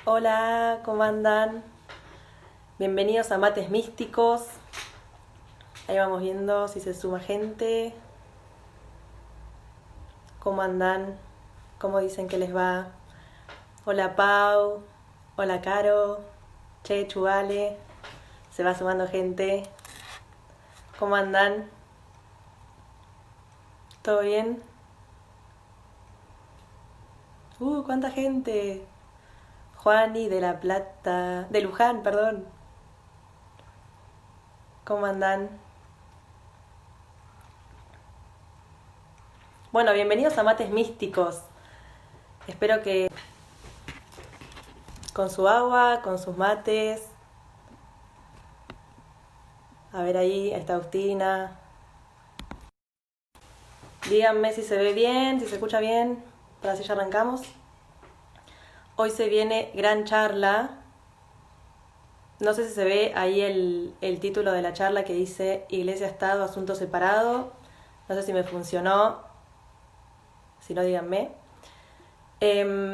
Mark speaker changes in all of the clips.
Speaker 1: Hola, ¿cómo andan? Bienvenidos a Mates Místicos. Ahí vamos viendo si se suma gente. ¿Cómo andan? ¿Cómo dicen que les va? Hola Pau. Hola Caro. Che, Chuvale. Se va sumando gente. ¿Cómo andan? ¿Todo bien? ¡Cuánta gente! Juani de La Plata. De Luján, perdón. ¿Cómo andan? Bueno, bienvenidos a Mates Místicos. Espero que con su agua, con sus mates. A ver ahí está Agustina. Díganme si se ve bien, si se escucha bien, para así ya arrancamos. Hoy se viene gran charla. No sé si se ve ahí el título de la charla que dice Iglesia, Estado, Asunto Separado. No sé si me funcionó. Si no, díganme.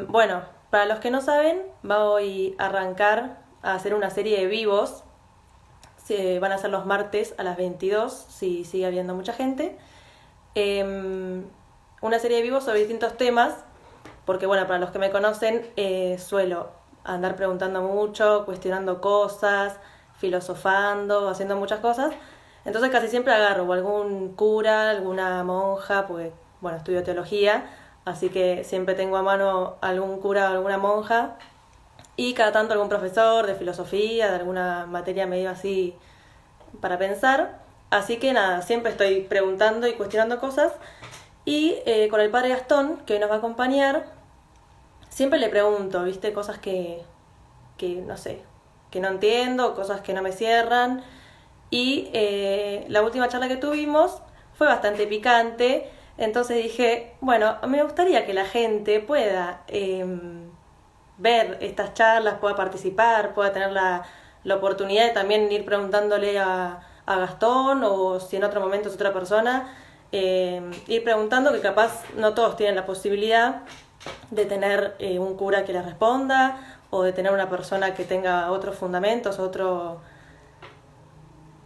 Speaker 1: Bueno, para los que no saben, voy a arrancar a hacer una serie de vivos. Van a ser los martes a las 22, si sigue habiendo mucha gente. Una serie de vivos sobre distintos temas, porque bueno, para los que me conocen, suelo andar preguntando mucho, cuestionando cosas, filosofando, haciendo muchas cosas. Entonces casi siempre agarro o algún cura, alguna monja, porque bueno, estudio teología, así que siempre tengo a mano algún cura o alguna monja, y cada tanto algún profesor de filosofía, de alguna materia medio así para pensar. Así que nada, siempre estoy preguntando y cuestionando cosas. Y con el padre Gastón, que hoy nos va a acompañar, siempre le pregunto, ¿viste? Cosas que no sé, que no entiendo, cosas que no me cierran. Y la última charla que tuvimos fue bastante picante. Entonces dije, bueno, me gustaría que la gente pueda ver estas charlas, pueda participar, pueda tener la oportunidad de también ir preguntándole a Gastón, o si en otro momento es otra persona, ir preguntando, que capaz no todos tienen la posibilidad de tener un cura que les responda, o de tener una persona que tenga otros fundamentos, otro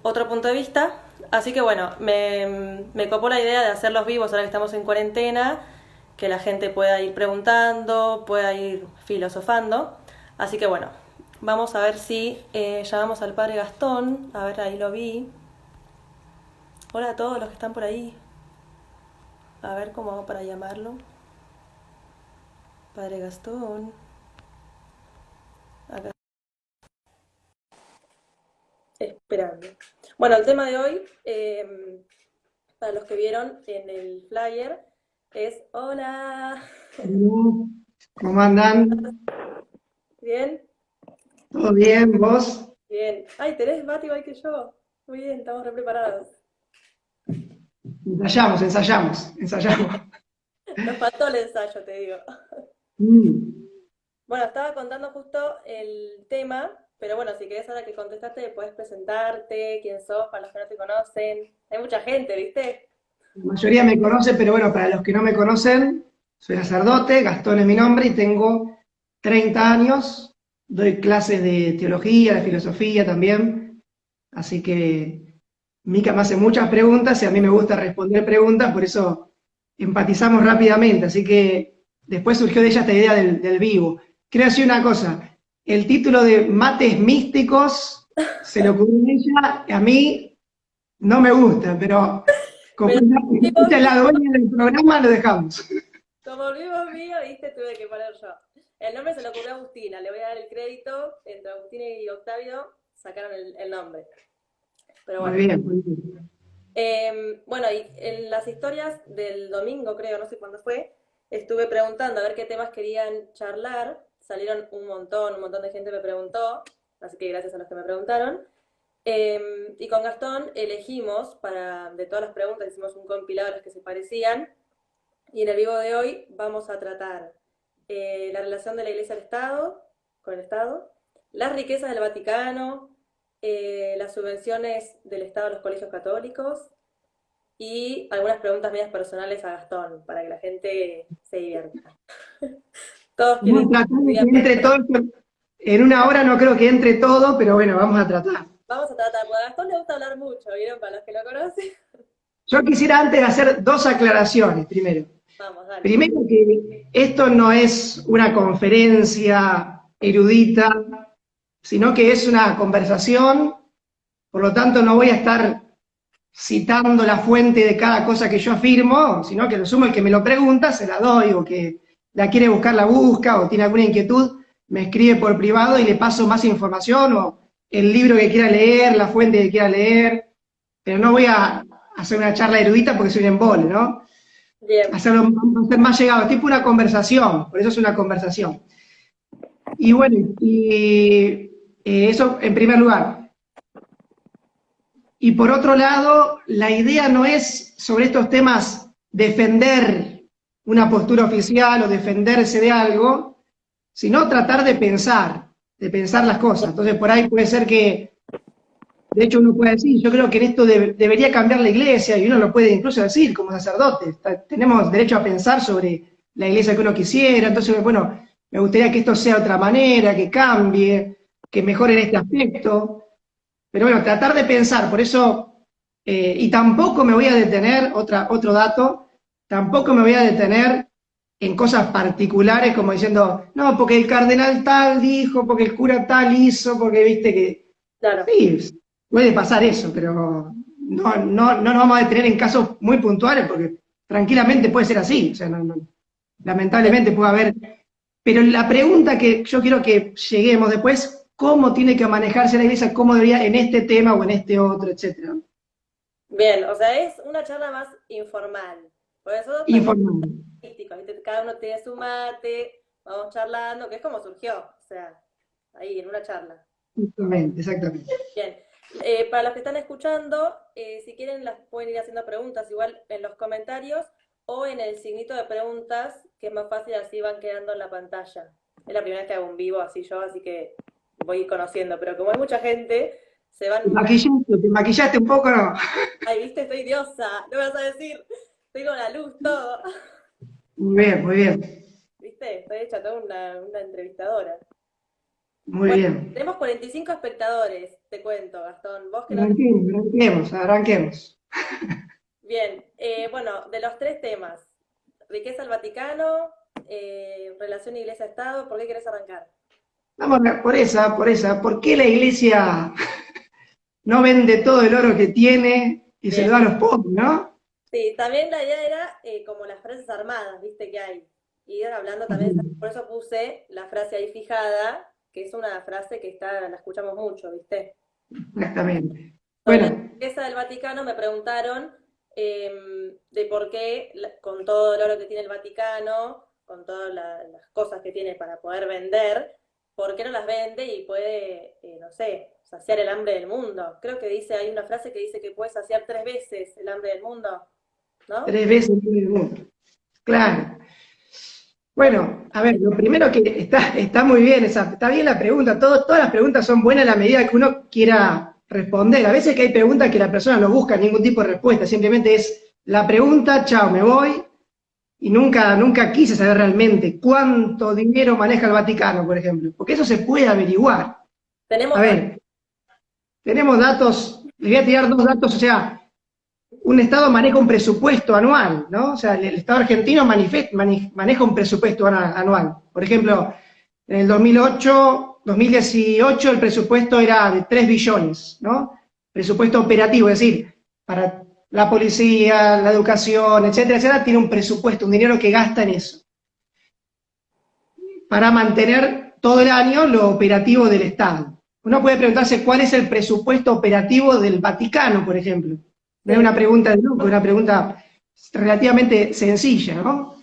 Speaker 1: punto de vista. Así que bueno, me copó la idea de hacer los vivos ahora que estamos en cuarentena, que la gente pueda ir preguntando, pueda ir filosofando. Así que bueno, vamos a ver si llamamos al padre Gastón. A ver, ahí lo vi. Hola a todos los que están por ahí. A ver cómo hago para llamarlo. Padre Gastón. Acá. Esperando. Bueno, el tema de hoy, para los que vieron en el flyer, es hola.
Speaker 2: Hola, ¿cómo andan?
Speaker 1: ¿Bien?
Speaker 2: ¿Todo bien? ¿Vos?
Speaker 1: Bien. Ay, tenés mate igual que yo. Muy bien, estamos re preparados.
Speaker 2: Ensayamos.
Speaker 1: Nos faltó el ensayo, te digo.
Speaker 2: Mm.
Speaker 1: Bueno, estaba contando justo el tema, pero bueno, si querés ahora que contestaste, puedes presentarte, quién sos, para los que no te conocen. Hay mucha gente, ¿viste?
Speaker 2: La mayoría me conoce, pero bueno, para los que no me conocen, soy sacerdote, Gastón es mi nombre y tengo 30 años. Doy clases de teología, de filosofía también. Así que Mica me hace muchas preguntas y a mí me gusta responder preguntas, por eso empatizamos rápidamente. Así que después surgió de ella esta idea del vivo. Quiero decir una cosa, el título de Mates Místicos se lo ocurrió a ella, a mí no me gusta, pero como
Speaker 1: Pero
Speaker 2: ella es la dueña del programa, lo dejamos.
Speaker 1: como vivo mío, ¿viste? Tuve que poner yo. El nombre se le ocurrió a Agustina, le voy a dar el crédito. Entre Agustina y Octavio sacaron el nombre. Pero
Speaker 2: Muy
Speaker 1: bueno.
Speaker 2: bien, muy bien.
Speaker 1: Bueno, y en las historias del domingo, creo, no sé cuándo fue, estuve preguntando a ver qué temas querían charlar. Salieron un montón de gente me preguntó, así que gracias a los que me preguntaron. Y con Gastón elegimos, de todas las preguntas, hicimos un compilado de las que se parecían. Y en el vivo de hoy vamos a tratar la relación de la Iglesia al Estado, con el Estado, las riquezas del Vaticano, las subvenciones del Estado a los colegios católicos, y algunas preguntas medias personales a Gastón, para que la gente se divierta. Todos
Speaker 2: Vamos
Speaker 1: quieren
Speaker 2: a tratar de que
Speaker 1: digan
Speaker 2: entre todo
Speaker 1: preguntas.
Speaker 2: en una hora no creo que entre todo, pero bueno, vamos a tratar.
Speaker 1: Vamos a tratar, porque a Gastón le gusta hablar mucho, ¿vieron? Para los que lo conocen.
Speaker 2: Yo quisiera antes hacer dos aclaraciones, primero.
Speaker 1: Vamos, dale.
Speaker 2: Primero que esto no es una conferencia erudita, sino que es una conversación, por lo tanto no voy a estar citando la fuente de cada cosa que yo afirmo, sino que lo sumo el que me lo pregunta, se la doy, o que la quiere buscar, la busca, o tiene alguna inquietud, me escribe por privado y le paso más información, o el libro que quiera leer, la fuente que quiera leer, pero no voy a hacer una charla erudita porque soy un embole, ¿no?
Speaker 1: Bien.
Speaker 2: Hacerlo más llegado, es tipo una conversación, por eso es una conversación. Y bueno, eso en primer lugar. Y por otro lado, la idea no es sobre estos temas defender una postura oficial o defenderse de algo, sino tratar de pensar las cosas. Entonces por ahí puede ser que, de hecho uno puede decir, yo creo que en esto debería cambiar la iglesia, y uno lo puede incluso decir como sacerdote, tenemos derecho a pensar sobre la iglesia que uno quisiera, entonces bueno, me gustaría que esto sea de otra manera, que cambie, que mejore en este aspecto. Pero bueno, tratar de pensar, por eso, y tampoco me voy a detener, otro dato, tampoco me voy a detener en cosas particulares como diciendo, no, porque el cardenal tal dijo, porque el cura tal hizo, porque viste que...
Speaker 1: Claro.
Speaker 2: Sí, puede pasar eso, pero no nos vamos a detener en casos muy puntuales, porque tranquilamente puede ser así, o sea, lamentablemente puede haber... Pero la pregunta que yo quiero que lleguemos después, cómo tiene que manejarse la iglesia, cómo debería en este tema o en este otro, etcétera.
Speaker 1: Bien, o sea, es una charla más informal. Por eso también
Speaker 2: Informando.
Speaker 1: místico, ¿viste? Cada uno tiene su mate, vamos charlando, que es como surgió, o sea, ahí en una charla.
Speaker 2: Exactamente, exactamente.
Speaker 1: Bien, para los que están escuchando, si quieren las pueden ir haciendo preguntas igual en los comentarios o en el signito de preguntas, que es más fácil, así van quedando en la pantalla. Es la primera vez que hago un vivo así yo, así que voy conociendo, pero como hay mucha gente, se van...
Speaker 2: Te maquillaste un poco, ¿no?
Speaker 1: Ay, viste, estoy diosa, no me vas a decir, estoy con la luz, todo.
Speaker 2: Muy bien, muy bien,
Speaker 1: ¿Viste? Estoy hecha toda una entrevistadora.
Speaker 2: muy
Speaker 1: Bueno,
Speaker 2: bien.
Speaker 1: tenemos 45 espectadores, te cuento, Gastón. Vos que no...
Speaker 2: Arranquemos.
Speaker 1: Bien, bueno, de los tres temas, riqueza del Vaticano, relación Iglesia-Estado, ¿por qué querés arrancar?
Speaker 2: Vamos por esa. ¿Por qué la iglesia no vende todo el oro que tiene y se
Speaker 1: Bien,
Speaker 2: lo da a los pobres, no?
Speaker 1: sí, también la idea era como las frases armadas, ¿viste? Que hay. Y ir hablando también, por eso puse la frase ahí fijada, que es una frase que está, la escuchamos mucho, ¿viste?
Speaker 2: Exactamente.
Speaker 1: Sobre la
Speaker 2: Bueno,
Speaker 1: riqueza del Vaticano me preguntaron de por qué, con todo el oro que tiene el Vaticano, con todas las cosas que tiene para poder vender, ¿por qué no las vende y puede, no sé, saciar el hambre del mundo? Creo que dice, hay una frase que dice que puede saciar 3 veces el hambre del mundo, ¿no?
Speaker 2: 3 veces en el mundo. Claro.
Speaker 1: Bueno,
Speaker 2: Bueno, a ver, lo primero que está muy bien, está bien la pregunta, todas las preguntas son buenas a la medida que uno quiera responder. A veces que hay preguntas que la persona no busca ningún tipo de respuesta, simplemente es la pregunta, chao, me voy, y nunca quise saber realmente cuánto dinero maneja el Vaticano, por ejemplo, porque eso se puede averiguar.
Speaker 1: tenemos
Speaker 2: A ver, tenemos datos, les voy a tirar dos datos, o sea, un Estado maneja un presupuesto anual, ¿no? O sea, el Estado argentino maneja un presupuesto anual. Por ejemplo, en el 2018 el presupuesto era de 3 billones, ¿no? Presupuesto operativo, es decir, para la policía, la educación, etcétera, etcétera, tiene un presupuesto, un dinero que gasta en eso, para mantener todo el año lo operativo del Estado. Uno puede preguntarse cuál es el presupuesto operativo del Vaticano, por ejemplo. No es
Speaker 1: sí,
Speaker 2: una pregunta de loco, es una pregunta relativamente sencilla, ¿no?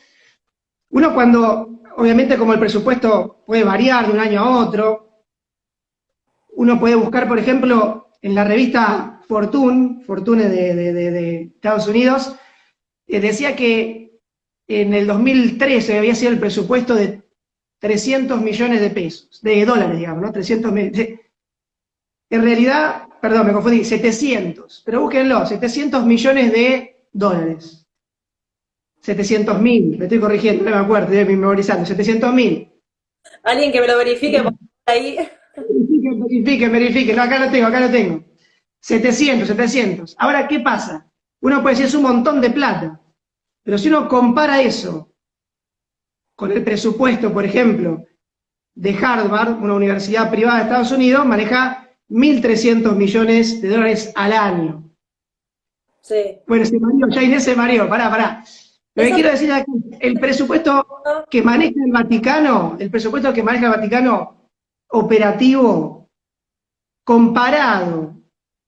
Speaker 2: Uno cuando, obviamente como el presupuesto puede variar de un año a otro, uno puede buscar, por ejemplo, en la revista Fortune de Estados Unidos, decía que en el 2013 había sido el presupuesto de 300 millones de pesos, de dólares, digamos, ¿no? 300 millones. En realidad, perdón, me confundí, 700, pero búsquenlo, 700 millones de dólares. 700.000, me estoy corrigiendo, no me acuerdo, estoy memorizando, 700.000.
Speaker 1: alguien que me lo verifique, ahí.
Speaker 2: Verifique. No, acá lo tengo. 700. Ahora, ¿qué pasa? Uno puede decir, es un montón de plata, pero si uno compara eso con el presupuesto, por ejemplo, de Harvard, una universidad privada de Estados Unidos, maneja 1.300 millones de dólares al año.
Speaker 1: Sí.
Speaker 2: Bueno, ya Inés se mareó, pará. Lo que
Speaker 1: Eso
Speaker 2: quiero decir es que el presupuesto que maneja el Vaticano operativo, comparado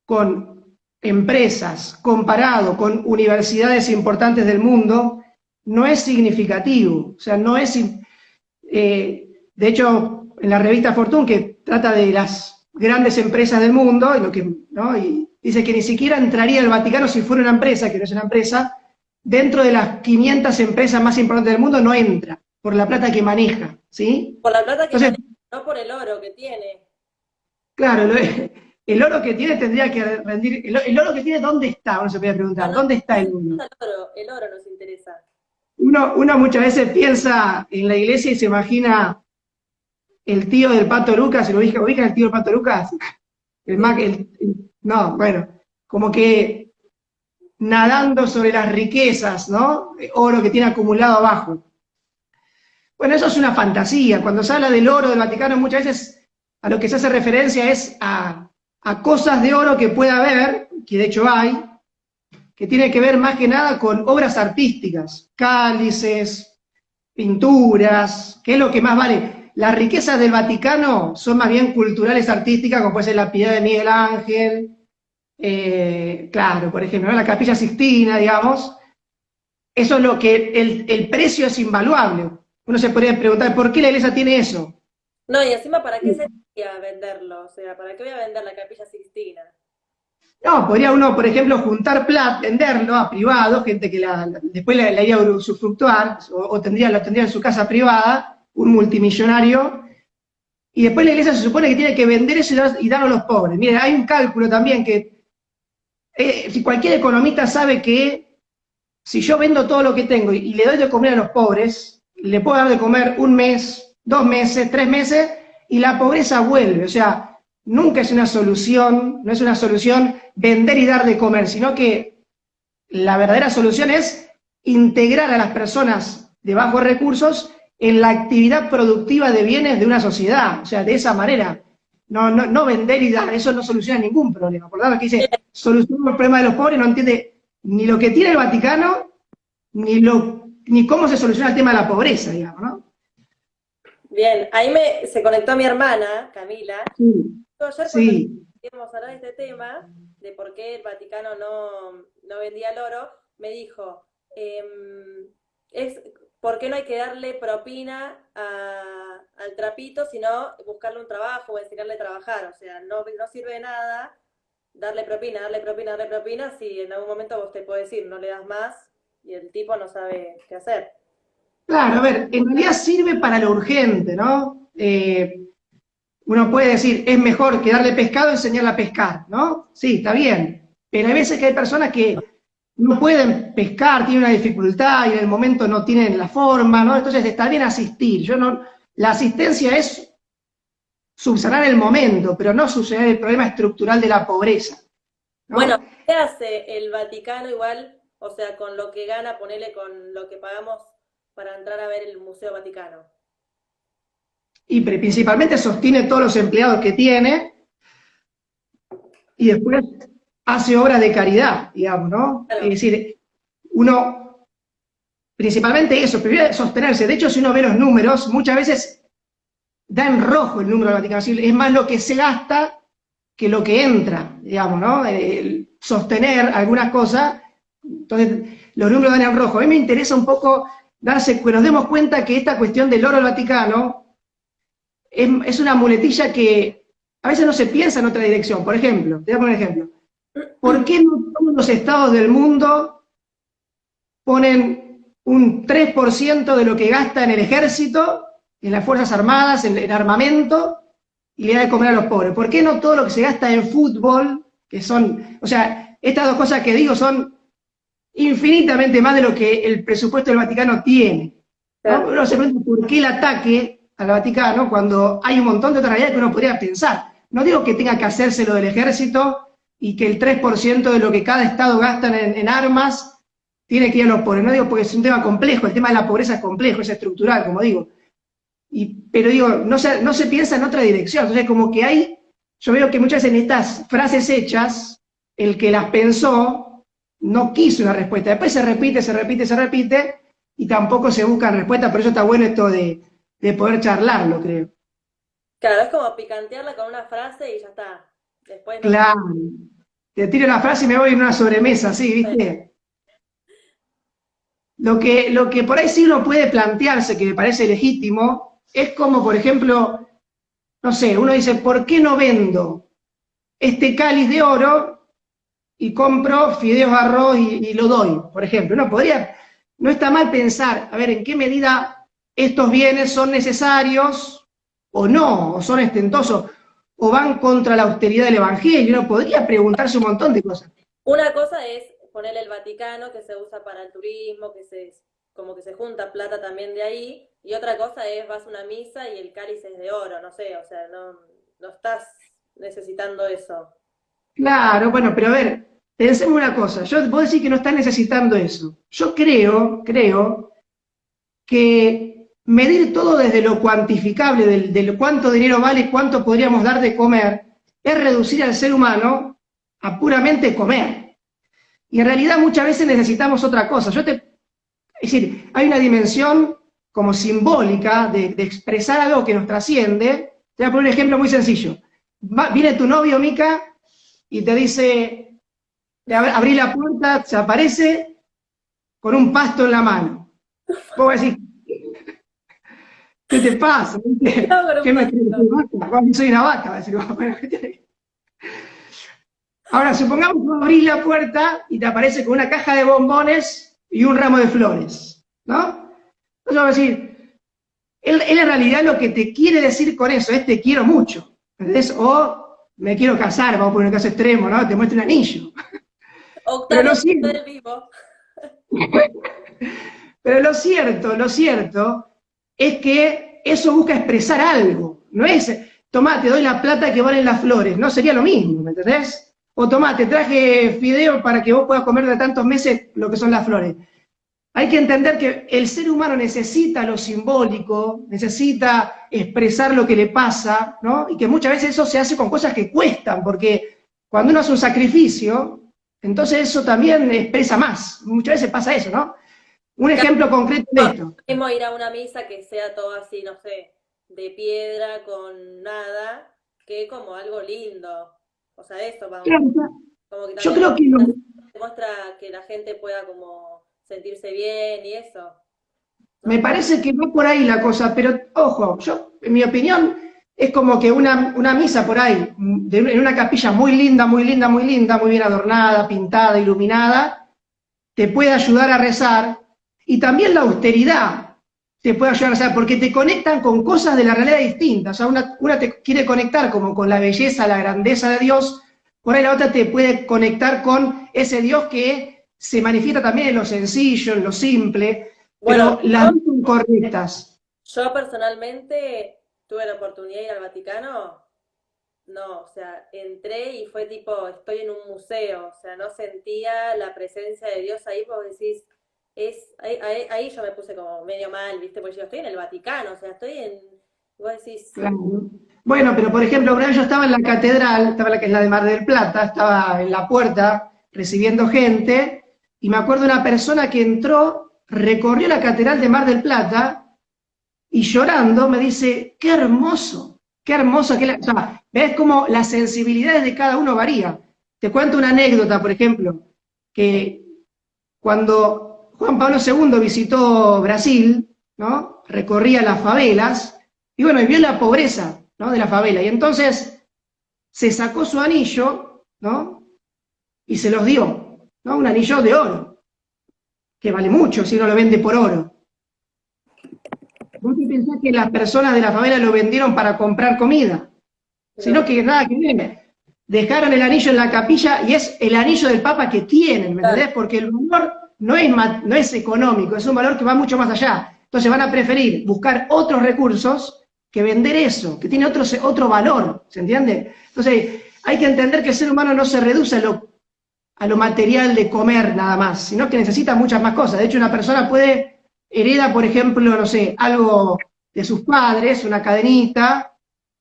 Speaker 2: con empresas, comparado con universidades importantes del mundo, no es significativo. O sea, no es... de hecho, en la revista Fortune, que trata de las grandes empresas del mundo, ¿no? Y dice que ni siquiera entraría el Vaticano si fuera una empresa, que no es una empresa, dentro de las 500 empresas más importantes del mundo no entra, por la plata que maneja, ¿sí?
Speaker 1: por la plata que
Speaker 2: Entonces,
Speaker 1: maneja, no por el oro que tiene.
Speaker 2: claro, el oro que tiene tendría que rendir, el oro que tiene, ¿dónde está? Uno se puede
Speaker 1: No,
Speaker 2: preguntar,
Speaker 1: no
Speaker 2: ¿dónde está
Speaker 1: nos
Speaker 2: el oro?
Speaker 1: interesa el oro nos interesa.
Speaker 2: Uno muchas veces piensa en la iglesia y se imagina el tío del Pato Lucas, ¿ubica el tío del Pato Lucas?
Speaker 1: Sí.
Speaker 2: No, bueno, como que nadando sobre las riquezas, ¿no? Oro que tiene acumulado abajo. Bueno, eso es una fantasía. Cuando se habla del oro del Vaticano, muchas veces a lo que se hace referencia es a cosas de oro que pueda haber, que de hecho hay, que tiene que ver más que nada con obras artísticas, cálices, pinturas, que es lo que más vale. Las riquezas del Vaticano son más bien culturales, artísticas, como puede ser la Piedad de Miguel Ángel, claro, por ejemplo, ¿no? La Capilla Sixtina, digamos. Eso es lo que el precio es invaluable. Uno se podría preguntar, ¿por qué la iglesia tiene eso?
Speaker 1: No, y encima, ¿para qué sería venderlo? O sea, ¿para qué voy a vender la Capilla Sixtina?
Speaker 2: No, podría uno, por ejemplo, juntar plata, venderlo a privados, gente que después la iría a usufructuar, o lo tendría en su casa privada, un multimillonario, y después la iglesia se supone que tiene que vender eso y darlo a los pobres. Mire, hay un cálculo también que si cualquier economista sabe que si yo vendo todo lo que tengo y le doy de comer a los pobres, le puedo dar de comer un mes, 2 meses, 3 meses, y la pobreza vuelve. O sea, nunca es una solución, no es una solución vender y dar de comer, sino que la verdadera solución es integrar a las personas de bajos recursos en la actividad productiva de bienes de una sociedad. O sea, de esa manera. No vender y dar, eso no soluciona ningún problema. Por lo tanto, que dice, soluciona el problema de los pobres, no entiende ni lo que tiene el Vaticano, ni cómo se soluciona el tema de la pobreza, digamos, ¿no?
Speaker 1: Bien, se conectó mi hermana, Camila.
Speaker 2: Sí,
Speaker 1: Ayer cuando
Speaker 2: sí.
Speaker 1: íbamos a hablar de este tema, de por qué el Vaticano no vendía el oro, me dijo, es por qué no hay que darle propina al trapito, sino buscarle un trabajo o enseñarle a trabajar. O sea, no sirve de nada darle propina, si en algún momento vos te podés decir, no le das más y el tipo no sabe qué hacer.
Speaker 2: Claro, a ver, en realidad sirve para lo urgente, ¿no? Uno puede decir, es mejor que darle pescado enseñarle a pescar, ¿no? Sí, está bien. Pero hay veces que hay personas que no pueden pescar, tienen una dificultad y en el momento no tienen la forma, ¿no? Entonces está bien asistir. La asistencia es subsanar el momento, pero no subsanar el problema estructural de la pobreza,
Speaker 1: Bueno,
Speaker 2: ¿no?
Speaker 1: ¿qué hace el Vaticano igual? O sea, con lo que gana, ponele con lo que pagamos para entrar a ver el Museo Vaticano.
Speaker 2: Y principalmente sostiene todos los empleados que tiene y después hace obras de caridad, digamos, ¿no? Es
Speaker 1: Claro,
Speaker 2: decir, uno, principalmente eso, prefiere sostenerse. De hecho, si uno ve los números, muchas veces da en rojo el número del Vaticano. Es más lo que se gasta que lo que entra, digamos, ¿no? El sostener algunas cosas, entonces los números dan en rojo. A mí me interesa un poco que nos demos cuenta que esta cuestión del oro al Vaticano es una muletilla que a veces no se piensa en otra dirección. Por ejemplo, te voy a poner un ejemplo. ¿Por qué no todos los estados del mundo ponen un 3% de lo que gasta en el ejército, en las Fuerzas Armadas, en armamento, y le da de comer a los pobres? ¿Por qué no todo lo que se gasta en fútbol, que son, o sea, estas dos cosas que digo son infinitamente más de lo que el presupuesto del Vaticano tiene, ¿no?
Speaker 1: claro.
Speaker 2: Uno se pregunta por qué el ataque al Vaticano cuando hay un montón de otras realidades que uno podría pensar. No digo que tenga que hacerse lo del ejército y que el 3% de lo que cada estado gasta en armas tiene que ir a los pobres. No digo porque es un tema complejo, el tema de la pobreza es complejo, es estructural, como digo. Pero digo, no se piensa en otra dirección. Entonces, como que hay, yo veo que muchas veces en estas frases hechas, el que las pensó no quiso una respuesta. Después se repite, se repite, se repite, y tampoco se buscan respuestas. Por eso está bueno esto de poder charlarlo, creo.
Speaker 1: Claro, es como picantearla con una frase y ya está. Después no.
Speaker 2: Claro. Te tiro una frase y me voy en una sobremesa, ¿sí? ¿Viste? Lo que por ahí sí uno puede plantearse, que me parece legítimo, es como, por ejemplo, no sé, uno dice, ¿por qué no vendo este cáliz de oro y compro fideos de arroz y lo doy, por ejemplo? No está mal pensar, a ver, en qué medida estos bienes son necesarios o no, o son ostentosos, o van contra la austeridad del Evangelio. Uno podría preguntarse un montón de cosas.
Speaker 1: Una cosa es ponerle el Vaticano, que se usa para el turismo, como que se junta plata también de ahí, y otra cosa es vas a una misa y el cáliz es de oro, no sé, o sea, no estás necesitando eso.
Speaker 2: Claro, bueno, pero a ver, pensemos una cosa, vos decís que no estás necesitando eso. Yo creo que medir todo desde lo cuantificable, del cuánto dinero vale, cuánto podríamos dar de comer, es reducir al ser humano a puramente comer. Y en realidad muchas veces necesitamos otra cosa. Es decir, hay una dimensión como simbólica de expresar algo que nos trasciende. Te voy a poner un ejemplo muy sencillo. Viene tu novio, Mica, y te dice, abrí la puerta, se aparece con un pasto en la mano. Vos decís, ¿qué te pasa?
Speaker 1: No, pero
Speaker 2: ¿Qué
Speaker 1: un
Speaker 2: me crees?
Speaker 1: pasito.
Speaker 2: Soy una vaca. Va a decir, bueno, ahora, supongamos que abrís la puerta y te aparece con una caja de bombones y un ramo de flores, ¿no? Entonces vas a decir, él en realidad lo que te quiere decir con eso es te quiero mucho, ¿entendés? O me quiero casar, vamos a poner un caso extremo, ¿no? Te muestra un anillo. Pero
Speaker 1: Octavio
Speaker 2: lo cierto,
Speaker 1: del vivo.
Speaker 2: pero lo cierto es que eso busca expresar algo, no es, tomá, te doy la plata que valen las flores, no sería lo mismo, ¿me entendés? O tomá, te traje fideo para que vos puedas comer de tantos meses lo que son las flores. Hay que entender que el ser humano necesita lo simbólico, necesita expresar lo que le pasa, ¿no? Y que muchas veces eso se hace con cosas que cuestan, porque cuando uno hace un sacrificio, entonces eso también expresa más. Muchas veces pasa eso, ¿no? Un ejemplo concreto de esto.
Speaker 1: Mismo ir a una misa que sea todo así, no sé, de piedra, con nada, que como algo lindo. O sea, eso vamos.
Speaker 2: Claro,
Speaker 1: Como que
Speaker 2: yo
Speaker 1: también
Speaker 2: creo que
Speaker 1: demuestra que la gente pueda como sentirse bien y eso,
Speaker 2: me
Speaker 1: ¿no?
Speaker 2: parece que va por ahí la cosa, pero ojo, en mi opinión, es como que una misa por ahí, en una capilla muy linda, muy linda, muy linda, muy bien adornada, pintada, iluminada, te puede ayudar a rezar, y también la austeridad te puede ayudar a rezar, porque te conectan con cosas de la realidad distintas. O sea, una te quiere conectar como con la belleza, la grandeza de Dios, por ahí la otra te puede conectar con ese Dios que se manifiesta también en lo sencillo, en lo simple,
Speaker 1: Bueno,
Speaker 2: pero las dos son correctas.
Speaker 1: yo personalmente tuve la oportunidad de ir al Vaticano. No, o sea, entré y fue tipo, estoy en un museo, o sea, no sentía la presencia de Dios ahí, porque decís, ahí yo me puse como medio mal, ¿viste? Porque yo estoy en el Vaticano, o sea, estoy en, vos decís,
Speaker 2: Claro. Bueno, pero por ejemplo, una vez yo estaba en la catedral, estaba la que es la de Mar del Plata, estaba en la puerta recibiendo gente, y me acuerdo de una persona que entró, recorrió la catedral de Mar del Plata, y llorando me dice, qué hermoso, o sea, ves cómo las sensibilidades de cada uno varían. Te cuento una anécdota, por ejemplo, que cuando Juan Pablo II visitó Brasil, ¿no? Recorría las favelas, y bueno, y vio la pobreza, ¿no? De la favela, y entonces se sacó su anillo, ¿no? Y se los dio, ¿no? Un anillo de oro, que vale mucho si uno lo vende por oro. ¿Vos te pensás que las personas de la favela lo vendieron para comprar comida? Sino
Speaker 1: no,
Speaker 2: que nada que ver. Dejaron el anillo en la capilla y es el anillo del Papa que tienen, ¿me
Speaker 1: claro,
Speaker 2: entendés? Porque el valor no es económico, es un valor que va mucho más allá. Entonces van a preferir buscar otros recursos que vender eso, que tiene otro valor, ¿se entiende? Entonces, hay que entender que el ser humano no se reduce a lo material de comer nada más, sino que necesita muchas más cosas. De hecho, una persona hereda, por ejemplo, no sé, algo de sus padres, una cadenita,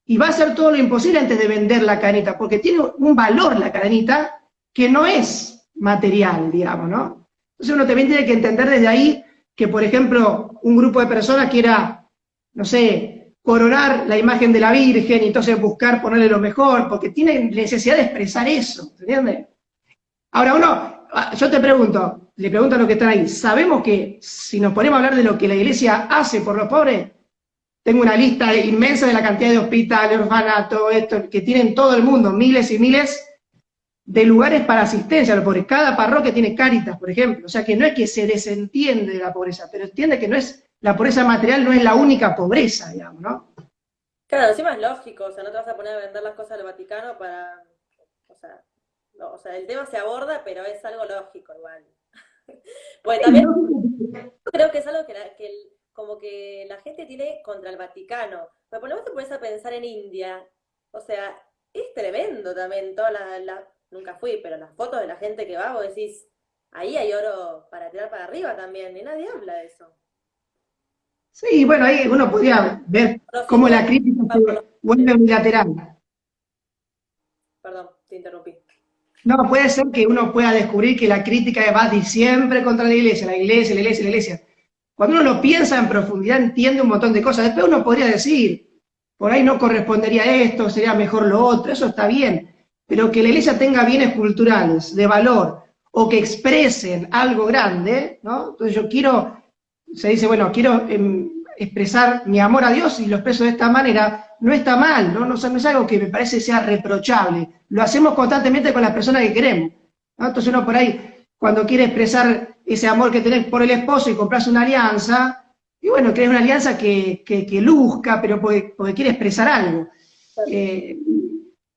Speaker 2: y va a hacer todo lo imposible antes de vender la cadenita, porque tiene un valor la cadenita que no es material, digamos, ¿no? Entonces uno también tiene que entender desde ahí que, por ejemplo, un grupo de personas quiera, no sé, coronar la imagen de la Virgen y entonces buscar ponerle lo mejor, porque tiene necesidad de expresar eso, ¿entiendes? Ahora yo te pregunto, le pregunto a los que están ahí, ¿sabemos que si nos ponemos a hablar de lo que la iglesia hace por los pobres, tengo una lista inmensa de la cantidad de hospitales, orfanatos, esto, que tienen todo el mundo, miles y miles de lugares para asistencia a los pobres. Cada parroquia tiene Cáritas, por ejemplo. O sea que no es que se desentiende de la pobreza, pero entiende que no es, la pobreza material no es la única pobreza, digamos, ¿no?
Speaker 1: Claro, encima es lógico, o sea, no te vas a poner a vender las cosas del Vaticano para, o sea, no, o sea, el tema se aborda, pero es algo lógico igual. Pues también creo que es algo como que la gente tiene contra el Vaticano. Pero por lo menos te pones a pensar en India, o sea, es tremendo también nunca fui, pero las fotos de la gente que va, vos decís, ahí hay oro para tirar para arriba también, y nadie habla de eso.
Speaker 2: Sí, bueno, ahí uno podría ver
Speaker 1: Pero sí,
Speaker 2: cómo la crítica se vuelve unilateral.
Speaker 1: perdón, te interrumpí.
Speaker 2: No, puede ser que uno pueda descubrir que la crítica va siempre contra la iglesia, la iglesia, la iglesia, la iglesia. Cuando uno lo piensa en profundidad, entiende un montón de cosas. Después uno podría decir, por ahí no correspondería esto, sería mejor lo otro, eso está bien. Pero que la iglesia tenga bienes culturales, de valor, o que expresen algo grande, ¿no? Entonces se dice, bueno, quiero expresar mi amor a Dios y lo expreso de esta manera, no está mal, ¿no? No es algo que me parece sea reprochable. Lo hacemos constantemente con las personas que queremos, ¿no? Entonces uno por ahí, cuando quiere expresar ese amor que tenés por el esposo y compras una alianza, y bueno, querés una alianza que luzca, pero porque quiere expresar algo.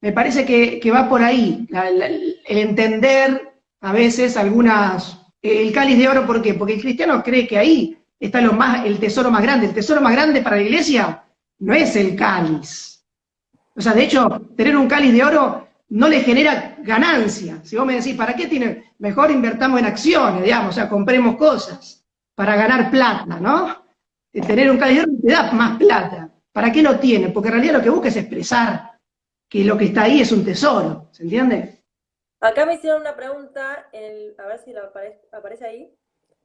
Speaker 2: Me parece que va por ahí, el entender a veces el cáliz de oro, ¿por qué? Porque el cristiano cree que ahí está el tesoro más grande. El tesoro más grande para la iglesia no es el cáliz. O sea, de hecho, tener un cáliz de oro no le genera ganancia. Si vos me decís, ¿para qué tiene? Mejor invertamos en acciones, digamos, o sea, compremos cosas para ganar plata, ¿no? Tener un cáliz de oro te da más plata. ¿Para qué lo tiene? Porque en realidad lo que busca es expresar que lo que está ahí es un tesoro, ¿se entiende?
Speaker 1: Acá me hicieron una pregunta, a ver si aparece ahí.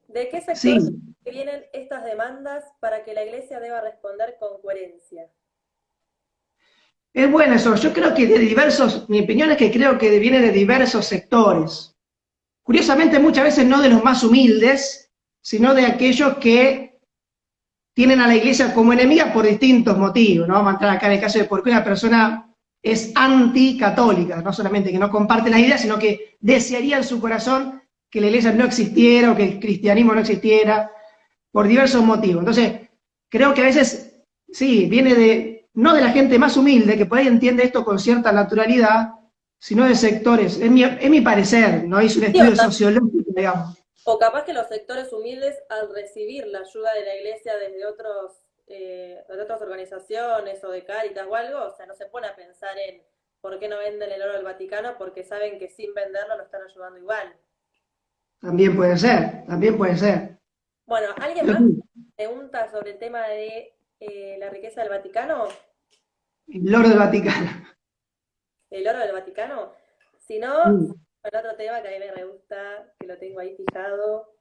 Speaker 1: ¿De qué sector
Speaker 2: Sí.
Speaker 1: vienen estas demandas para que la iglesia deba responder con coherencia?
Speaker 2: Es bueno eso, yo creo que mi opinión es que creo que viene de diversos sectores. Curiosamente, muchas veces no de los más humildes, sino de aquellos que tienen a la iglesia como enemiga por distintos motivos, ¿no? Vamos a entrar acá en el caso de por qué una persona es anticatólica, no solamente que no comparte las ideas, sino que desearía en su corazón que la iglesia no existiera o que el cristianismo no existiera, por diversos motivos. Entonces, creo que a veces, sí, viene no de la gente más humilde, que por ahí entiende esto con cierta naturalidad, sino de sectores, es mi parecer, no hice un
Speaker 1: Sí,
Speaker 2: estudio sociológico, digamos.
Speaker 1: o capaz que los sectores humildes, al recibir la ayuda de la iglesia de otras organizaciones o de Cáritas o algo, o sea, no se pone a pensar en por qué no venden el oro del Vaticano, porque saben que sin venderlo lo están ayudando igual.
Speaker 2: También puede ser, también puede ser.
Speaker 1: Bueno, ¿alguien
Speaker 2: Pero
Speaker 1: más
Speaker 2: sí,
Speaker 1: pregunta sobre el tema de la riqueza del Vaticano?
Speaker 2: el oro del Vaticano.
Speaker 1: ¿El oro del Vaticano? Si no,
Speaker 2: Mm.
Speaker 1: el otro tema que a mí me gusta, que lo tengo ahí fijado.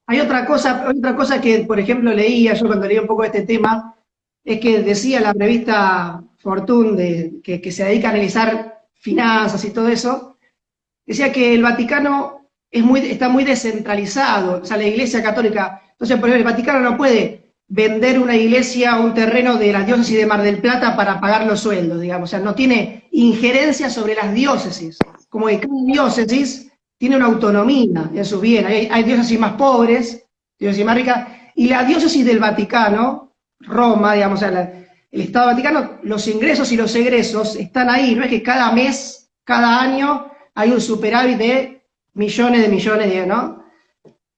Speaker 2: Hay otra cosa que, por ejemplo, leía yo cuando leía un poco de este tema, es que decía la revista Fortune, que se dedica a analizar finanzas y todo eso, decía que el Vaticano está muy descentralizado, o sea, la Iglesia Católica, entonces, por ejemplo, el Vaticano no puede vender una iglesia o un terreno de la diócesis de Mar del Plata para pagar los sueldos, digamos, o sea, no tiene injerencia sobre las diócesis, como que cada diócesis tiene una autonomía en su bien, hay diócesis más pobres, diócesis más ricas, y la diócesis del Vaticano, Roma, digamos, o sea, el Estado Vaticano, los ingresos y los egresos están ahí, no es que cada mes, cada año, hay un superávit de millones, ¿no?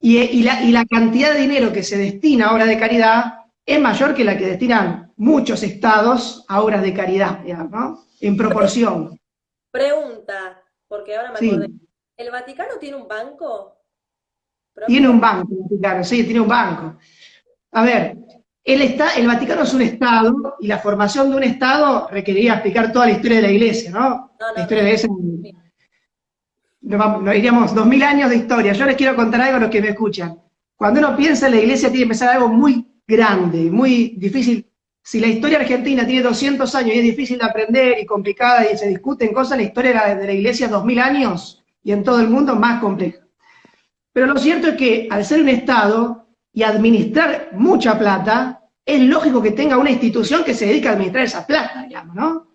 Speaker 2: Y la cantidad de dinero que se destina ahora de caridad es mayor que la que destinan muchos estados a obras de caridad, digamos, ¿no? En proporción.
Speaker 1: Pregunta, porque ahora me acordé.
Speaker 2: Sí,
Speaker 1: ¿El Vaticano tiene un banco
Speaker 2: tiene
Speaker 1: propio?
Speaker 2: un banco, el Vaticano, sí, tiene un banco. A ver, el Vaticano es un Estado y la formación de un Estado requeriría explicar toda la historia de la Iglesia, ¿no?
Speaker 1: No,
Speaker 2: La
Speaker 1: no,
Speaker 2: historia de la Iglesia, nos iríamos 2000 años de historia. Yo les quiero contar algo a los que me escuchan. Cuando uno piensa en la Iglesia tiene que pensar algo muy grande, muy difícil. Si la historia argentina tiene 200 años y es difícil de aprender y complicada y se discuten cosas, la historia de la Iglesia 2000 años y en todo el mundo más compleja. Pero lo cierto es que al ser un Estado y administrar mucha plata, es lógico que tenga una institución que se dedique a administrar esa plata, digamos, ¿no?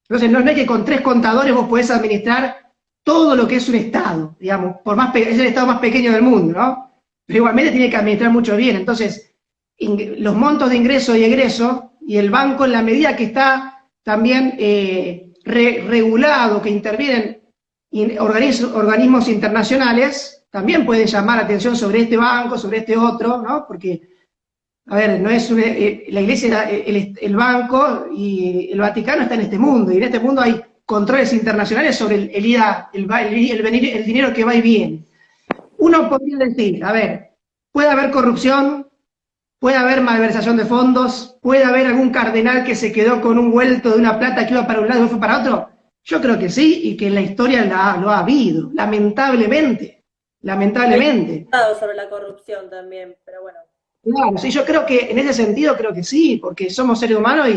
Speaker 2: Entonces no es que con 3 contadores vos podés administrar todo lo que es un Estado, digamos, por más es el Estado más pequeño del mundo, ¿no? Pero igualmente tiene que administrar mucho bien. Entonces, los montos de ingreso y egreso, y el banco en la medida que está también regulado, que intervienen organismos internacionales, también pueden llamar la atención sobre este banco, sobre este otro, ¿no? Porque, a ver, no es la Iglesia, el banco y el Vaticano está en este mundo, y en este mundo hay controles internacionales sobre el dinero que va y viene. Uno podría decir, a ver, puede haber corrupción, puede haber malversación de fondos, puede haber algún cardenal que se quedó con un vuelto de una plata que iba para un lado y fue para otro. Yo creo que sí, y que en la historia lo ha habido, lamentablemente,
Speaker 1: Hay
Speaker 2: lamentablemente.
Speaker 1: datos sobre la corrupción también, pero bueno.
Speaker 2: Claro, sí, yo creo que en ese sentido creo que sí, porque somos seres humanos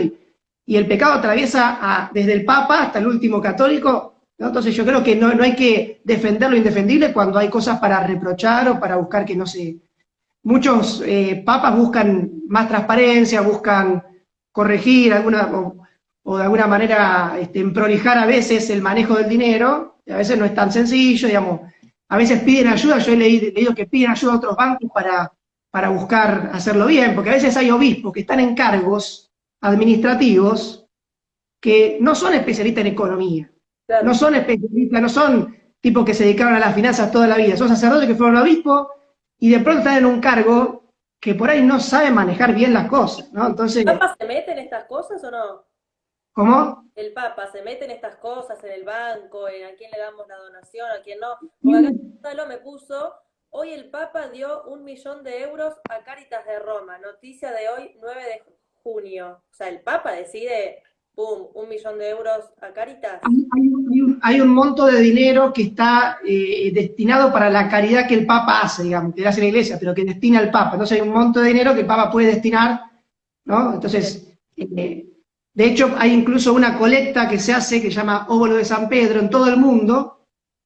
Speaker 2: y el pecado atraviesa desde el Papa hasta el último católico, ¿no? Entonces yo creo que no hay que defender lo indefendible cuando hay cosas para reprochar o para buscar que no se... Muchos papas buscan más transparencia, buscan corregir o de alguna manera prolijar a veces el manejo del dinero, y a veces no es tan sencillo, digamos, a veces piden ayuda, yo he leído que piden ayuda a otros bancos para buscar hacerlo bien, porque a veces hay obispos que están en cargos administrativos que no son especialistas en economía, no
Speaker 1: Claro.
Speaker 2: son especialistas, no son tipos que se dedicaron a las finanzas toda la vida, son sacerdotes que fueron obispos y de pronto están en un cargo que por ahí no saben manejar bien las cosas, ¿no? Entonces,
Speaker 1: ¿El Papa se mete en estas cosas o no?
Speaker 2: ¿cómo?
Speaker 1: ¿El Papa se mete en estas cosas, en el banco, en a quién le damos la donación, a quién no? Porque acá
Speaker 2: Sí.
Speaker 1: Gonzalo me puso, hoy el Papa dio 1 millón de euros a Cáritas de Roma, noticia de hoy, 9 de junio. O sea, el Papa decide, ¡pum!, 1 millón de euros a Cáritas.
Speaker 2: Hay un monto de dinero que está destinado para la caridad que el Papa hace, digamos, que hace la Iglesia, pero que destina el Papa. Entonces hay un monto de dinero que el Papa puede destinar, ¿no? Entonces, de hecho, hay incluso una colecta que se hace que se llama Óbolo de San Pedro en todo el mundo.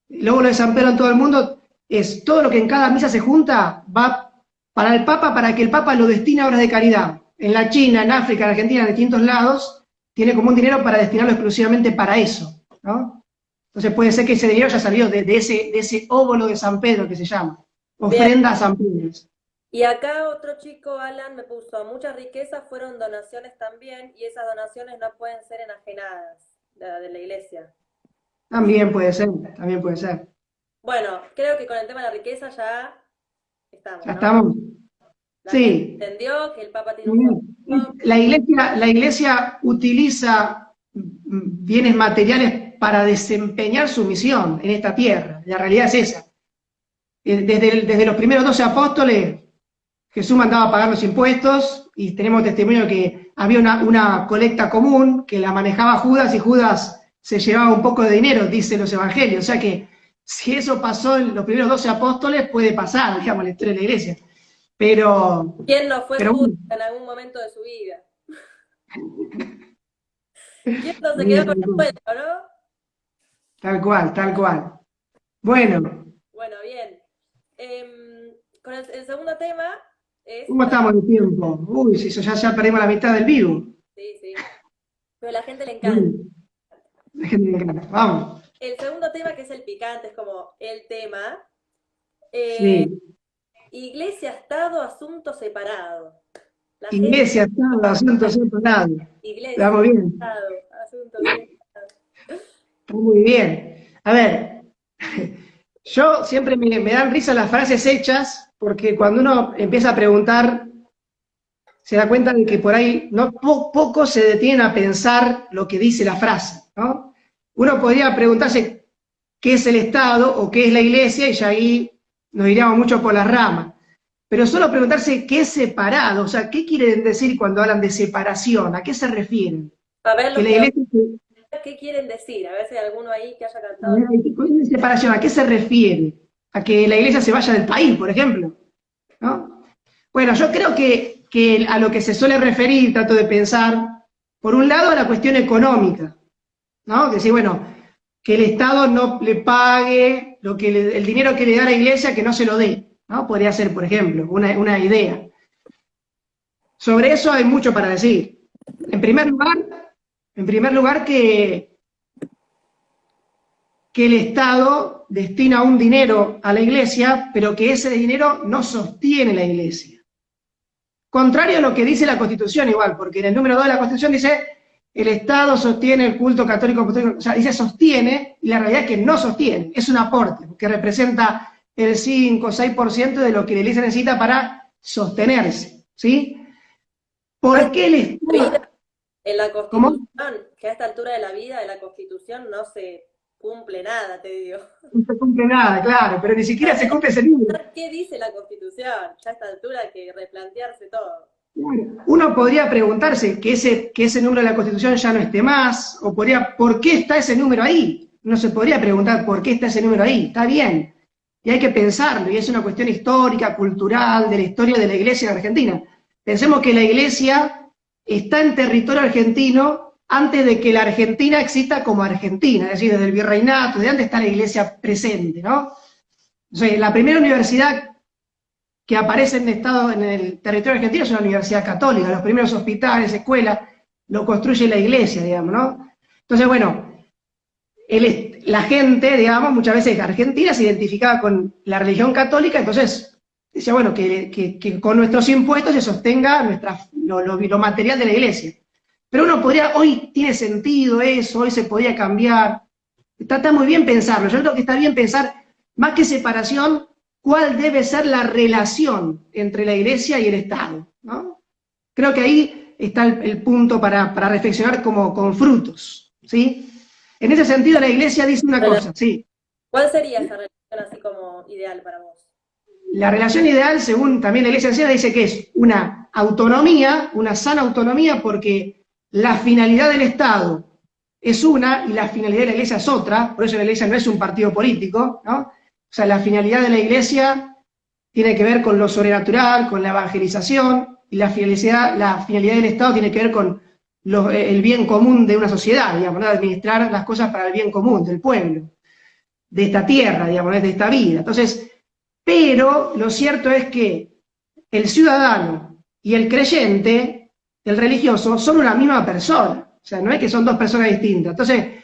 Speaker 2: El Óbolo de San Pedro en todo el mundo es todo lo que en cada misa se junta, va para el Papa, para que el Papa lo destine a obras de caridad. En la China, en África, en Argentina, en distintos lados, tiene como un dinero para destinarlo exclusivamente para eso, ¿no? Entonces puede ser que ese dinero ya salió de ese óvulo de San Pedro que se llama,
Speaker 1: Bien.
Speaker 2: ofrenda a San Pedro.
Speaker 1: Y acá otro chico, Alan, me puso, muchas riquezas fueron donaciones también y esas donaciones no pueden ser enajenadas de la iglesia.
Speaker 2: También puede ser, también puede ser.
Speaker 1: Bueno, creo que con el tema de la riqueza ya
Speaker 2: Ya
Speaker 1: estamos, ¿no?
Speaker 2: estamos.
Speaker 1: La gente
Speaker 2: Sí.
Speaker 1: entendió que el Papa tiene un fondo.
Speaker 2: La iglesia utiliza bienes materiales para desempeñar su misión en esta tierra. La realidad es esa. Desde los primeros 12 apóstoles, Jesús mandaba a pagar los impuestos y tenemos testimonio que había una colecta común que la manejaba Judas y Judas se llevaba un poco de dinero, dicen los evangelios. O sea que si eso pasó en los primeros 12 apóstoles, puede pasar, digamos, en la historia de la iglesia. Pero,
Speaker 1: ¿Quién no fue
Speaker 2: pero
Speaker 1: Judas
Speaker 2: bueno,
Speaker 1: en algún momento de su vida? ¿Quién no se quedó con el cuento, no?
Speaker 2: tal cual, tal cual. Bueno,
Speaker 1: Bueno, bien. Con el segundo tema es...
Speaker 2: ¿cómo estamos de tiempo? Uy, si eso ya perdimos la mitad del vivo.
Speaker 1: Sí, sí. Pero a la gente le encanta.
Speaker 2: Bueno, la gente le encanta. Vamos.
Speaker 1: El segundo tema, que es el picante, es como el tema.
Speaker 2: Sí.
Speaker 1: Iglesia, Estado, asunto separado. La gente,
Speaker 2: Iglesia, Estado, asuntos separados.
Speaker 1: iglesia,
Speaker 2: Estamos bien.
Speaker 1: Estado, asunto separado.
Speaker 2: Está muy bien. A ver, yo siempre me dan risa las frases hechas, porque cuando uno empieza a preguntar se da cuenta de que por ahí no, poco se detienen a pensar lo que dice la frase, ¿no? Uno podría preguntarse qué es el Estado o qué es la Iglesia, y ya ahí nos iríamos mucho por las ramas. Pero solo preguntarse qué es separado, o sea, ¿qué quieren decir cuando hablan de separación? ¿A qué se refieren?
Speaker 1: A ver
Speaker 2: Que
Speaker 1: los
Speaker 2: la
Speaker 1: que
Speaker 2: Iglesia,
Speaker 1: qué quieren decir, a ver si hay alguno ahí que haya
Speaker 2: a
Speaker 1: cantado.
Speaker 2: ver, ¿qué es separación? ¿A qué se refiere? ¿A que la Iglesia se vaya del país, por ejemplo? ¿No? Bueno, yo creo que a lo que se suele referir, trato de pensar, por un lado, a la cuestión económica, ¿no? Que decir, bueno, que el Estado no le pague el dinero que le da la Iglesia, que no se lo dé, ¿no? Podría ser, por ejemplo, una idea. Sobre eso hay mucho para decir. En primer lugar, que el Estado destina un dinero a la Iglesia, pero que ese dinero no sostiene la Iglesia. Contrario a lo que dice la Constitución igual, porque en el número 2 de la Constitución dice el Estado sostiene el culto católico apostólico, o sea, dice sostiene, y la realidad es que no sostiene, es un aporte, que representa el 5 o 6% de lo que la Iglesia necesita para sostenerse, ¿sí? ¿Por qué el Estado?
Speaker 1: En la
Speaker 2: ¿Cómo?
Speaker 1: Constitución, que a esta altura de la vida de la Constitución no se cumple nada, te digo.
Speaker 2: No se cumple nada, claro, pero ni siquiera se cumple ese número.
Speaker 1: ¿Qué dice la Constitución? Ya a esta altura hay que replantearse todo.
Speaker 2: Uno podría preguntarse que ese número de la Constitución ya no esté más, o podría, ¿por qué está ese número ahí? Uno se podría preguntar por qué está ese número ahí, está bien, y hay que pensarlo, y es una cuestión histórica, cultural, de la historia de la Iglesia en Argentina. Pensemos que la Iglesia está en territorio argentino antes de que la Argentina exista como Argentina, es decir, desde el virreinato, de antes está la Iglesia presente, ¿no? O sea, la primera universidad que aparece en el territorio argentino es una universidad católica, los primeros hospitales, escuelas, lo construye la iglesia, digamos, ¿no? Entonces, bueno, la gente, digamos, muchas veces argentina se identificaba con la religión católica, entonces decía, bueno, que con nuestros impuestos se sostenga lo material de la iglesia. Pero uno podría, hoy tiene sentido eso, hoy se podría cambiar, está muy bien pensarlo, yo creo que está bien pensar, más que separación, cuál debe ser la relación entre la Iglesia y el Estado, ¿no? Creo que ahí está el punto para reflexionar como con frutos, ¿sí? En ese sentido, la Iglesia dice una cosa, sí.
Speaker 1: ¿Cuál sería esa relación así como ideal para vos?
Speaker 2: La relación ideal, según también la Iglesia anciana, dice que es una autonomía, una sana autonomía, porque la finalidad del Estado es una y la finalidad de la Iglesia es otra, por eso la Iglesia no es un partido político, ¿no? O sea, la finalidad de la Iglesia tiene que ver con lo sobrenatural, con la evangelización, y la finalidad del Estado tiene que ver con el bien común de una sociedad, digamos, ¿no? Administrar las cosas para el bien común del pueblo, de esta tierra, digamos, de esta vida. Entonces, pero lo cierto es que el ciudadano y el creyente, el religioso, son una misma persona. O sea, no es que son dos personas distintas. Entonces,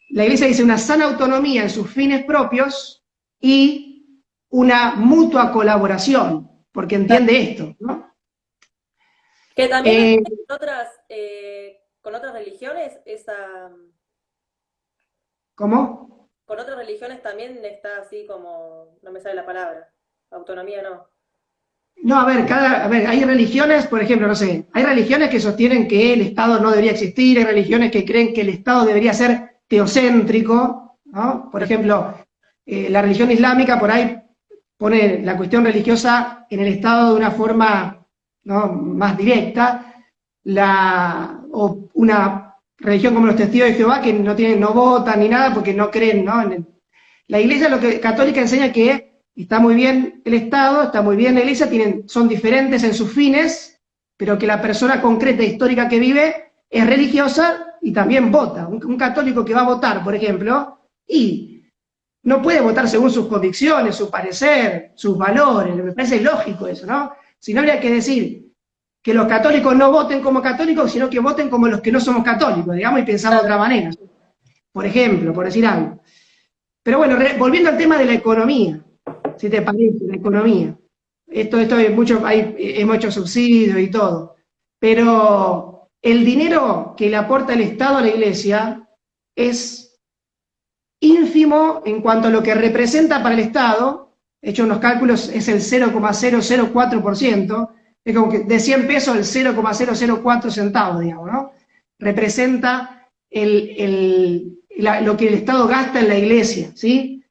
Speaker 2: la Iglesia dice una sana autonomía en sus fines propios y una mutua colaboración, porque entiende esto, ¿no?
Speaker 1: Que también con otras religiones,
Speaker 2: ¿Cómo?
Speaker 1: con otras religiones también está así como, no me sale la palabra, autonomía no.
Speaker 2: No, a ver, hay religiones, por ejemplo, no sé, hay religiones que sostienen que el Estado no debería existir, hay religiones que creen que el Estado debería ser teocéntrico, ¿no? Por ejemplo, la religión islámica por ahí pone la cuestión religiosa en el Estado de una forma, ¿no?, más directa, o una religión como los testigos de Jehová que no votan ni nada porque no creen, ¿no? La Iglesia católica enseña que está muy bien el Estado, está muy bien la Iglesia, son diferentes en sus fines, pero que la persona concreta e histórica que vive es religiosa y también vota. Un católico que va a votar, por ejemplo, y no puede votar según sus convicciones, su parecer, sus valores, me parece lógico eso, ¿no? Si no, habría que decir que los católicos no voten como católicos, sino que voten como los que no somos católicos, digamos, y pensamos de otra manera. Por ejemplo, por decir algo. Pero bueno, volviendo al tema de la economía, si te parece, la economía. Esto hemos hecho subsidios y todo. Pero el dinero que le aporta el Estado a la Iglesia es ínfimo en cuanto a lo que representa para el Estado. He hecho unos cálculos, es el 0,004%, Es como que de 100 pesos el 0,004 centavos, digamos, ¿no? Representa lo que el Estado gasta en la iglesia, ¿sí?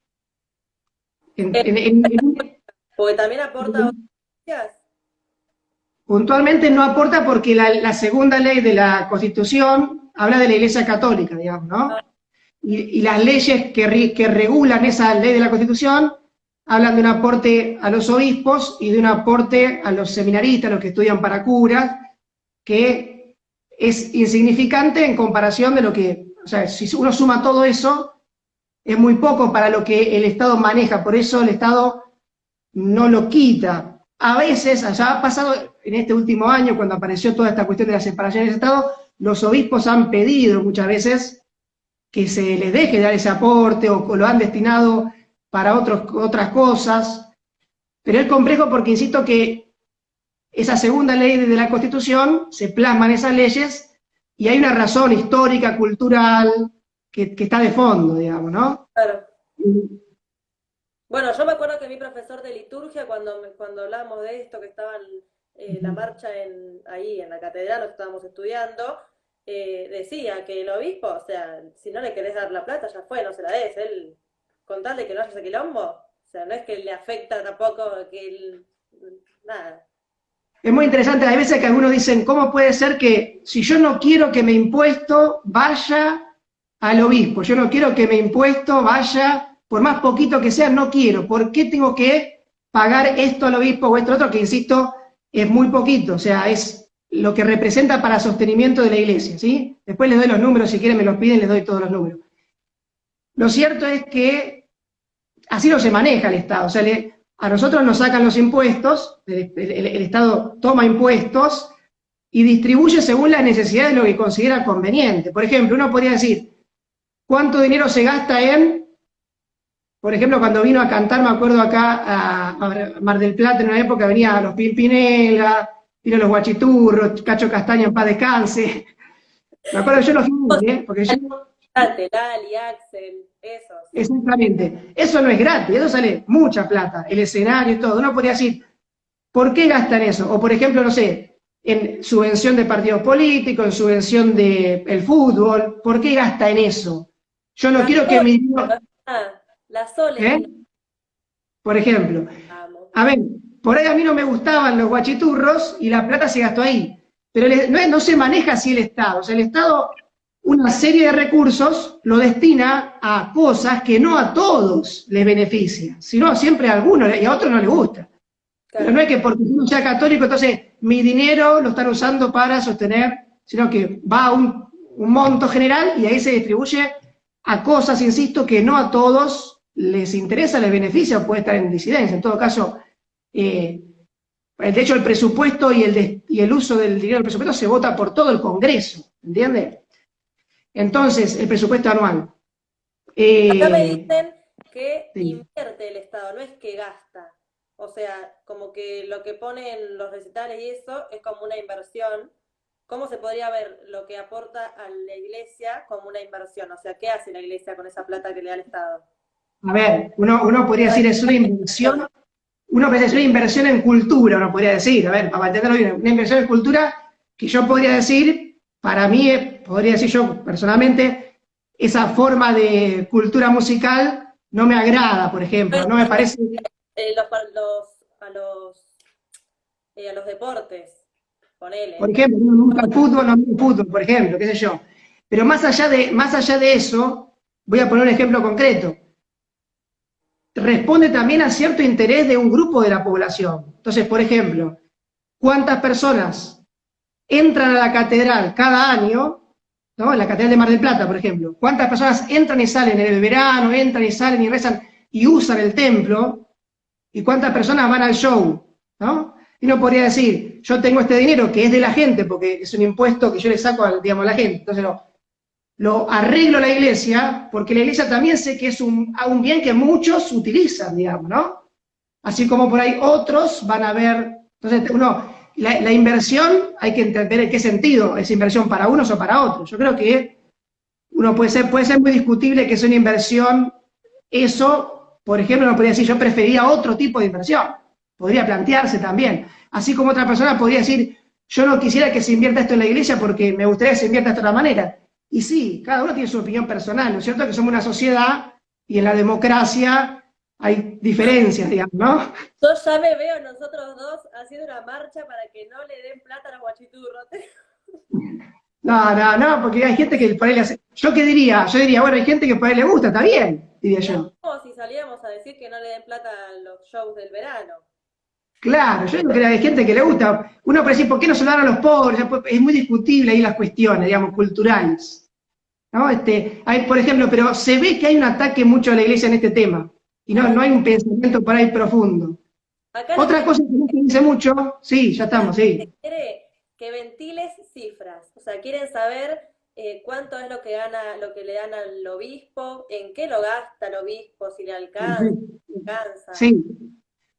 Speaker 2: En-
Speaker 1: Eh,
Speaker 2: en- en-
Speaker 1: Porque también aporta a otras iglesias.
Speaker 2: Puntualmente no aporta porque la segunda ley de la Constitución habla de la Iglesia Católica, digamos, ¿no? Y las leyes que regulan esa ley de la Constitución hablan de un aporte a los obispos y de un aporte a los seminaristas, los que estudian para curas, que es insignificante en comparación de lo que, o sea, si uno suma todo eso, es muy poco para lo que el Estado maneja, por eso el Estado no lo quita. A veces, allá ha pasado en este último año, cuando apareció toda esta cuestión de la separación del Estado, los obispos han pedido muchas veces que se les deje de dar ese aporte o lo han destinado para otras cosas, pero es complejo porque insisto que esa segunda ley de la Constitución se plasman esas leyes y hay una razón histórica, cultural, que está de fondo, digamos, ¿no?
Speaker 1: Claro. Bueno, yo me acuerdo que mi profesor de liturgia, cuando hablábamos de esto, que estaba la marcha ahí en la catedral, lo que estábamos estudiando, decía que el obispo, o sea, si no le querés dar la plata, ya fue, no se la des. Él, con tal de que no haya ese quilombo, o sea, no es que le afecta tampoco que él, nada.
Speaker 2: Es muy interesante, hay veces que algunos dicen, ¿cómo puede ser que si yo no quiero que mi impuesto vaya al obispo, yo no quiero que mi impuesto vaya, por más poquito que sea, no quiero, ¿por qué tengo que pagar esto al obispo o esto otro? Que insisto, es muy poquito, o sea, es lo que representa para sostenimiento de la iglesia, ¿sí? Después les doy los números, si quieren me los piden, les doy todos los números. Lo cierto es que así no se maneja el Estado, o sea, a nosotros nos sacan los impuestos, el Estado toma impuestos y distribuye según las necesidades de lo que considera conveniente. Por ejemplo, uno podría decir, ¿cuánto dinero se gasta en, por ejemplo, cuando vino a cantar, me acuerdo acá a Mar del Plata en una época, venía a los Pimpinela, vino los Guachiturros, Cacho Castaño en paz descanse. Me acuerdo que yo los vi, porque yo,
Speaker 1: Lali, Axel, esos.
Speaker 2: exactamente, eso no es gratis, eso sale mucha plata, el escenario y todo. Uno podría decir, ¿por qué gastan eso? O por ejemplo, no sé, en subvención de partidos políticos, en subvención del fútbol, ¿por qué gasta en eso? Yo no
Speaker 1: La
Speaker 2: quiero que
Speaker 1: Sole,
Speaker 2: mi...
Speaker 1: la Sole
Speaker 2: ¿Eh?
Speaker 1: vino,
Speaker 2: Por ejemplo.
Speaker 1: amo.
Speaker 2: A ver, por ahí a mí no me gustaban los guachiturros y la plata se gastó ahí. Pero no se maneja así el Estado. O sea, el Estado, una serie de recursos, lo destina a cosas que no a todos les beneficia, sino siempre a algunos y a otros no les gusta. Pero no
Speaker 1: Claro.
Speaker 2: es que porque uno sea católico, entonces mi dinero lo están usando para sostener, sino que va a un monto general y ahí se distribuye a cosas, insisto, que no a todos les interesa, les beneficia o puede estar en disidencia. En todo caso, de hecho el presupuesto y el uso del dinero del presupuesto se vota por todo el Congreso, ¿entiende? Entonces, el presupuesto anual.
Speaker 1: Acá me
Speaker 2: Eh,
Speaker 1: dicen que
Speaker 2: sí.
Speaker 1: invierte el Estado, no es que gasta. O sea, como que lo que pone en los recitales y eso es como una inversión. ¿Cómo se podría ver lo que aporta a la iglesia como una inversión? O sea, ¿qué hace la iglesia con esa plata que le da el Estado?
Speaker 2: A ver, uno podría decir es una inversión.
Speaker 1: Inversión.
Speaker 2: Uno puede decir una inversión en cultura, uno podría decir, a ver, para entenderlo bien, una inversión en cultura que yo podría decir, para mí, podría decir yo personalmente, esa forma de cultura musical no me agrada, por ejemplo, no me parece,
Speaker 1: A los deportes,
Speaker 2: por
Speaker 1: ponele.
Speaker 2: ejemplo, no me gusta el fútbol, no me gusta el fútbol, por ejemplo, qué sé yo. Pero más allá de eso, voy a poner un ejemplo concreto. Responde también a cierto interés de un grupo de la población. Entonces, por ejemplo, ¿cuántas personas entran a la catedral cada año, ¿no? En la catedral de Mar del Plata, por ejemplo? ¿Cuántas personas entran y salen en el verano, entran y salen y rezan y usan el templo? ¿Y cuántas personas van al show? ¿No? Y uno podría decir, yo tengo este dinero que es de la gente, porque es un impuesto que yo le saco digamos, a la gente, entonces lo arreglo a la iglesia, porque la iglesia también sé que es un bien que muchos utilizan, digamos, ¿no? Así como por ahí otros van a ver, entonces la inversión hay que entender en qué sentido es inversión para unos o para otros. Yo creo que puede ser muy discutible que es una inversión, eso, por ejemplo, uno podría decir, yo prefería otro tipo de inversión. podría plantearse también. Así como otra persona podría decir, yo no quisiera que se invierta esto en la iglesia porque me gustaría que se invierta de otra manera. Y sí, cada uno tiene su opinión personal, ¿no es cierto? Que somos una sociedad y en la democracia hay diferencias, digamos, ¿no?
Speaker 1: Yo ya me veo nosotros dos haciendo una marcha para que no le den plata a los guachiturros.
Speaker 2: No, no, no, porque hay gente que por ahí le hace. ¿Yo qué diría? Yo diría, bueno, hay gente que por ahí le gusta, está bien, diría
Speaker 1: Es
Speaker 2: yo.
Speaker 1: como si salíamos a decir que no le den plata a los shows del verano.
Speaker 2: Claro, yo digo que hay gente que le gusta. Uno puede decir, ¿por qué no se lo dan a los pobres? Es muy discutible ahí las cuestiones, digamos, culturales. ¿No? Hay, por ejemplo, pero se ve que hay un ataque mucho a la iglesia en este tema. Y no,
Speaker 1: Ay,
Speaker 2: no hay un pensamiento por ahí profundo.
Speaker 1: acá lo que
Speaker 2: Otra cosa que no se dice mucho, sí, ya
Speaker 1: acá la
Speaker 2: estamos, sí.
Speaker 1: gente quiere que ventiles cifras. O sea, quieren saber cuánto es lo que gana, lo que le dan al obispo, en qué lo gasta el obispo, si le alcanza, no le alcanza.
Speaker 2: Sí.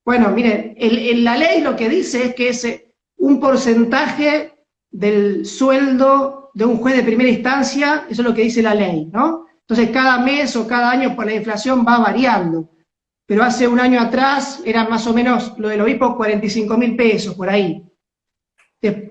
Speaker 2: Bueno, miren, la ley lo que dice es que es un porcentaje del sueldo de un juez de primera instancia, eso es lo que dice la ley, ¿no? Entonces cada mes o cada año por la inflación va variando. Pero hace un año atrás eran más o menos lo del obispo 45.000 pesos, por ahí.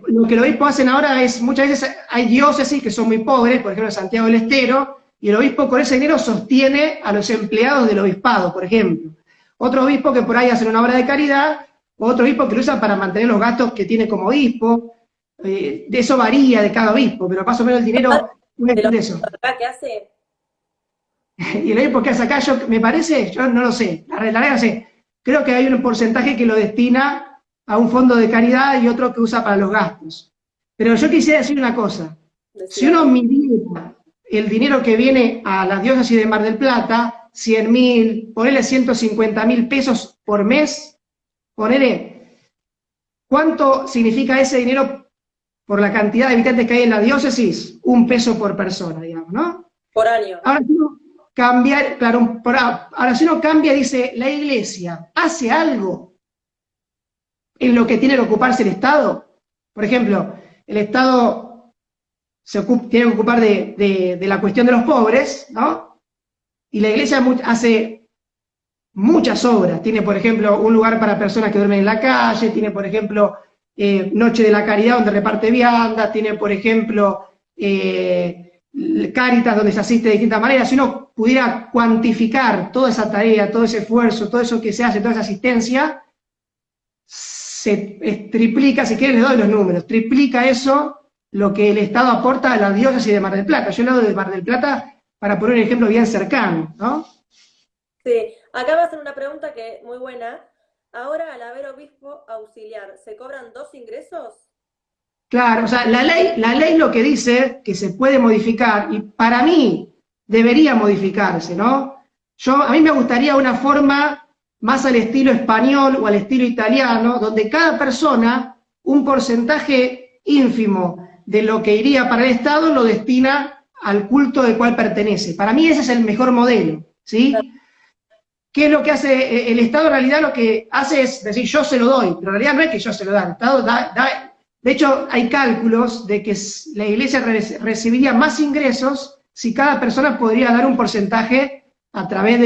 Speaker 2: Lo que los obispos hacen ahora es, muchas veces hay diócesis que son muy pobres, por ejemplo Santiago del Estero, y el obispo con ese dinero sostiene a los empleados del obispado, por ejemplo. Otro obispo que por ahí hacen una obra de caridad, otro obispo que lo usa para mantener los gastos que tiene como obispo. De eso varía de cada obispo, pero más o menos el dinero puede
Speaker 1: De los
Speaker 2: ser eso.
Speaker 1: acá que hace,
Speaker 2: Y el obispo que hace acá, me parece, yo no lo sé, la verdad no sé. Creo que hay un porcentaje que lo destina a un fondo de caridad y otro que usa para los gastos. Pero yo quisiera decir una cosa, si
Speaker 1: decía,
Speaker 2: uno midiera el dinero que viene a la diócesis de Mar del Plata, 100.000, ponele 150.000 pesos por mes, ponele, ¿cuánto significa ese dinero por la cantidad de habitantes que hay en la diócesis? 1 peso por persona, digamos, ¿no?
Speaker 1: por año.
Speaker 2: Ahora, si uno cambia, claro, ahora si uno cambia, dice, la iglesia hace algo en lo que tiene que ocuparse el Estado. Por ejemplo, el Estado tiene que ocupar de la cuestión de los pobres, ¿no? Y la iglesia hace muchas obras. Tiene, por ejemplo, un lugar para personas que duermen en la calle, tiene, por ejemplo, Noche de la Caridad, donde reparte viandas, tiene, por ejemplo, Cáritas, donde se asiste de distintas maneras. Si uno pudiera cuantificar toda esa tarea, todo ese esfuerzo, todo eso que se hace, toda esa asistencia, se triplica, si quieren les doy los números, triplica eso lo que el Estado aporta a la diócesis de Mar del Plata. Yo he hablado de Mar del Plata para poner un ejemplo bien cercano, ¿no?
Speaker 1: Sí, acá va a ser una pregunta que muy buena. Ahora, al haber obispo auxiliar, ¿se cobran dos ingresos?
Speaker 2: Claro, o sea, la ley lo que dice que se puede modificar, y para mí debería modificarse, ¿no? A mí me gustaría una forma más al estilo español o al estilo italiano, donde cada persona, un porcentaje ínfimo de lo que iría para el Estado, lo destina al culto del cual pertenece. Para mí ese es el mejor modelo, ¿sí? ¿Qué es lo que hace el Estado? En realidad lo que hace es decir, yo se lo doy, pero en realidad no es que yo se lo da, el Estado de hecho, hay cálculos de que la Iglesia recibiría más ingresos si cada persona podría dar un porcentaje a través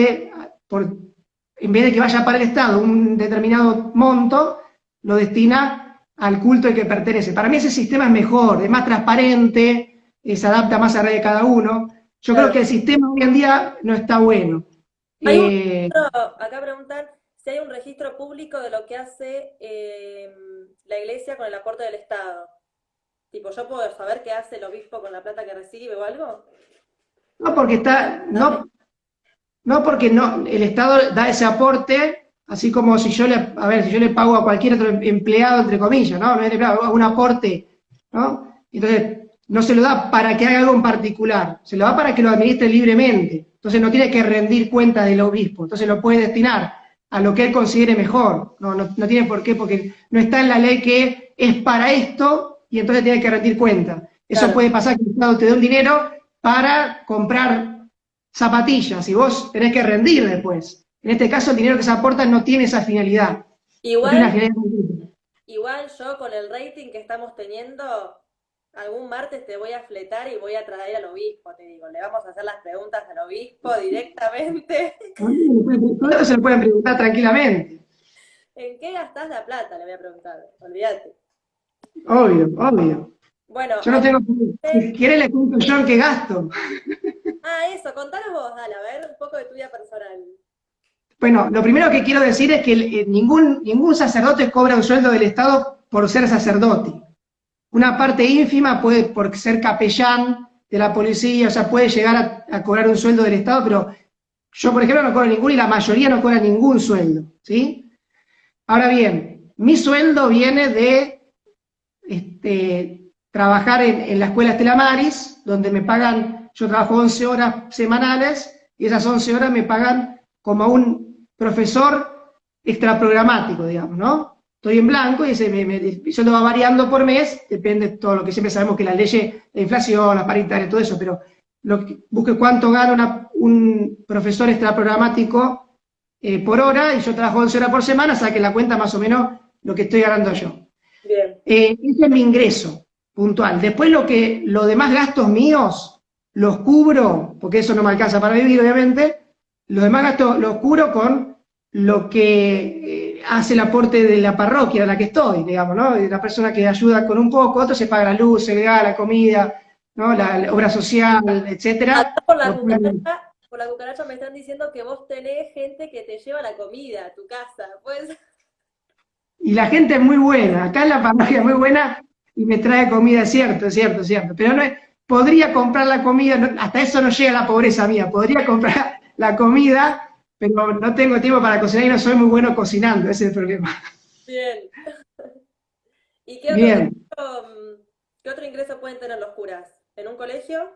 Speaker 2: en vez de que vaya para el Estado un determinado monto, lo destina al culto al que pertenece. Para mí ese sistema es mejor, es más transparente, se adapta más a la de cada uno. Yo creo
Speaker 1: Claro.
Speaker 2: que el sistema hoy en día no está bueno.
Speaker 1: Hay un
Speaker 2: Eh,
Speaker 1: registro, acá preguntan si hay un registro público de lo que hace la iglesia con el aporte del Estado. Tipo, ¿yo puedo saber qué hace el obispo con la plata que recibe o algo?
Speaker 2: no porque
Speaker 1: Dame.
Speaker 2: no porque no, el Estado da ese aporte, así como si si yo le pago a cualquier otro empleado, entre comillas, ¿no? No es hago un aporte, ¿no? Entonces, no se lo da para que haga algo en particular, se lo da para que lo administre libremente. Entonces no tiene que rendir cuenta del obispo, entonces lo puede destinar a lo que él considere mejor. No tiene por qué, porque no está en la ley que es para esto y entonces tiene que rendir cuenta. Eso
Speaker 1: Claro.
Speaker 2: puede pasar que el Estado te dé un dinero para comprar zapatillas y vos tenés que rendir después. En este caso, el dinero que se aporta no tiene esa finalidad. No tiene una
Speaker 1: Igual,
Speaker 2: finalidad concreta.
Speaker 1: igual yo con el rating que estamos teniendo, algún martes te voy a fletar y voy a traer al obispo, te digo. Le vamos a hacer las preguntas al obispo directamente.
Speaker 2: Todo eso se lo pueden preguntar tranquilamente.
Speaker 1: ¿En qué gastás la plata? Le voy a preguntar. Olvídate.
Speaker 2: Obvio, obvio.
Speaker 1: Bueno,
Speaker 2: Yo no tengo, si quiere le cuento yo en qué gasto.
Speaker 1: eso, contanos vos, dale, a ver, un poco de tu vida personal.
Speaker 2: Bueno, lo primero que quiero decir es que ningún sacerdote cobra un sueldo del Estado por ser sacerdote. Una parte ínfima puede, por ser capellán de la policía, o sea, puede llegar a cobrar un sueldo del Estado, pero yo, por ejemplo, no cobro ninguno y la mayoría no cobra ningún sueldo, ¿sí? Ahora bien, mi sueldo viene de trabajar en la escuela Estela Maris, donde me pagan, yo trabajo 11 horas semanales, y esas 11 horas me pagan como un profesor extraprogramático, digamos, ¿no? Estoy en blanco y mi sueldo va variando por mes, depende de todo lo que siempre sabemos que la ley, la inflación, la paritaria, todo eso, pero busque cuánto gana un profesor extraprogramático por hora, y yo trabajo 11 horas por semana, saque la cuenta más o menos lo que estoy ganando yo.
Speaker 1: Bien.
Speaker 2: Ese es mi ingreso puntual. Después los demás gastos míos los cubro, porque eso no me alcanza para vivir, obviamente. Los demás gastos los cubro con lo que hace el aporte de la parroquia en la que estoy, digamos, ¿no? La persona que ayuda con un poco, otro se paga la luz, el gas, la comida, ¿no? La obra social, etcétera.
Speaker 1: Acá por la cucaracha me están diciendo que vos tenés gente que te lleva la comida a tu casa, pues.
Speaker 2: Y la gente es muy buena, acá en la parroquia es muy buena y me trae comida, es cierto, es cierto, es cierto. Pero no podría comprar la comida, hasta eso no llega la pobreza mía, podría comprar la comida, pero no tengo tiempo para cocinar y no soy muy bueno cocinando, ese es el problema.
Speaker 1: Bien. ¿Y
Speaker 2: Bien,
Speaker 1: qué otro ingreso pueden tener los curas? ¿En un colegio?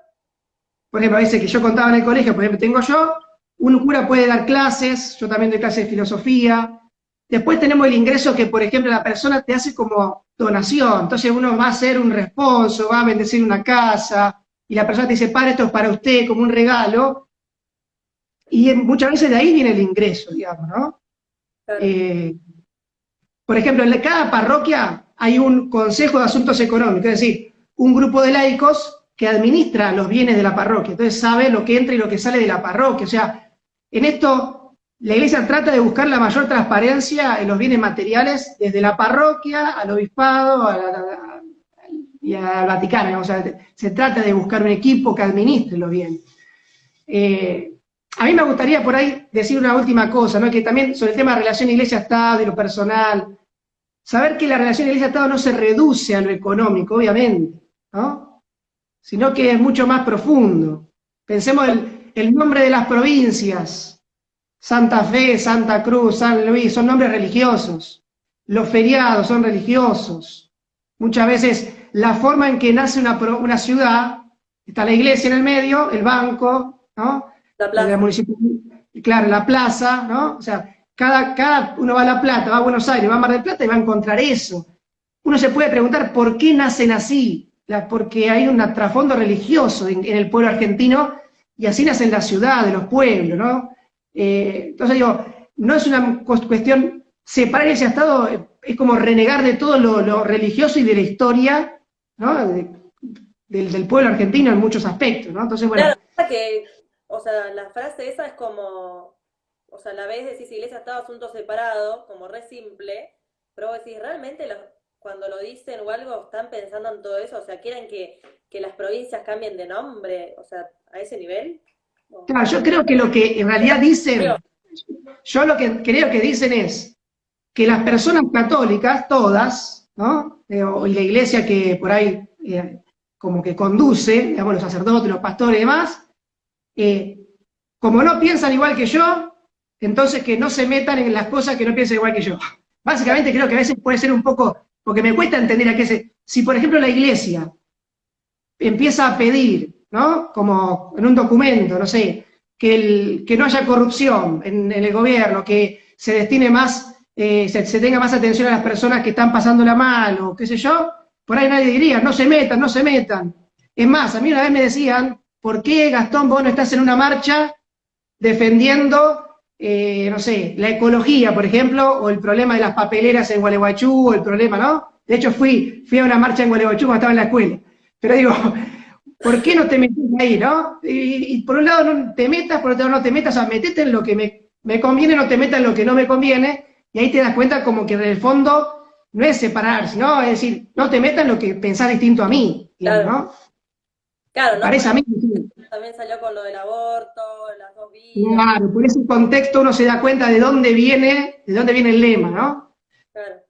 Speaker 2: por ejemplo, ese que yo contaba en el colegio, por ejemplo, tengo yo, un cura puede dar clases, yo también doy clases de filosofía. Después tenemos el ingreso que, por ejemplo, la persona te hace como donación. Entonces uno va a hacer un responso, va a bendecir una casa, y la persona te dice, para, esto es para usted, como un regalo. Y muchas veces de ahí viene el ingreso, digamos, ¿no?
Speaker 1: Claro.
Speaker 2: Eh, por ejemplo, en cada parroquia hay un consejo de asuntos económicos, es decir, un grupo de laicos que administra los bienes de la parroquia. Entonces sabe lo que entra y lo que sale de la parroquia. O sea, en esto la Iglesia trata de buscar la mayor transparencia en los bienes materiales, desde la parroquia al obispado y al Vaticano. O sea, se trata de buscar un equipo que administre los bienes. A mí me gustaría por ahí decir una última cosa, ¿no? Que también sobre el tema de relación Iglesia-Estado y lo personal, saber que la relación Iglesia-Estado no se reduce a lo económico, obviamente, ¿no? Sino que es mucho más profundo. Pensemos el nombre de las provincias: Santa Fe, Santa Cruz, San Luis, son nombres religiosos. Los feriados son religiosos. Muchas veces la forma en que nace una ciudad, está la iglesia en el medio, el banco, ¿no?
Speaker 1: La plaza.
Speaker 2: Claro, la plaza, ¿no? O sea, cada uno va a La Plata, va a Buenos Aires, va a Mar del Plata y va a encontrar eso. Uno se puede preguntar por qué nacen así, porque hay un trasfondo religioso en el pueblo argentino, y así nacen las ciudades, los pueblos, ¿no? Entonces digo, no es una cuestión, separar ese Estado es como renegar de todo lo religioso y de la historia, ¿no? Del pueblo argentino en muchos aspectos, ¿no? Entonces, bueno.
Speaker 1: Claro, o sea, la frase esa es como, o sea, la vez decís iglesia, estado, asunto separado, como re simple, pero vos decís, ¿realmente cuando lo dicen o algo están pensando en todo eso? O sea, ¿quieren que las provincias cambien de nombre? O sea, ¿a ese nivel?
Speaker 2: Claro, yo creo que lo que en realidad
Speaker 1: Creo.
Speaker 2: dicen, yo lo que creo que dicen es que las personas católicas, todas, ¿no? Y la iglesia que por ahí como que conduce, digamos, los sacerdotes, los pastores y demás, como no piensan igual que yo, entonces que no se metan en las cosas que no piensan igual que yo. Básicamente creo que a veces puede ser un poco, porque me cuesta entender a qué si por ejemplo la iglesia empieza a pedir, ¿no? Como en un documento, no sé, que no haya corrupción en el gobierno, que se destine más, se tenga más atención a las personas que están pasando la mano, qué sé yo, por ahí nadie diría, no se metan, no se metan. Es más, a mí una vez me decían, ¿por qué, Gastón, vos no estás en una marcha defendiendo, no sé, la ecología, por ejemplo, o el problema de las papeleras en Gualeguaychú, o el problema, ¿no? De hecho, fui a una marcha en Gualeguaychú cuando estaba en la escuela. Pero digo, ¿por qué no te metes ahí, no? Y por un lado no te metas, por otro lado no te metas, o sea, metete en lo que me conviene, no te metas en lo que no me conviene, Y ahí te das cuenta como que en el fondo no es separar, sino es decir, no te metas en lo que pensás distinto a mí, digamos,
Speaker 1: Claro,
Speaker 2: ¿no?
Speaker 1: claro,
Speaker 2: Me
Speaker 1: ¿no? Por
Speaker 2: parece a
Speaker 1: eso
Speaker 2: mí. Sí.
Speaker 1: también salió con lo del aborto, las dos vidas,
Speaker 2: Claro, por ese contexto uno se da cuenta de dónde viene el lema, ¿no?
Speaker 1: claro.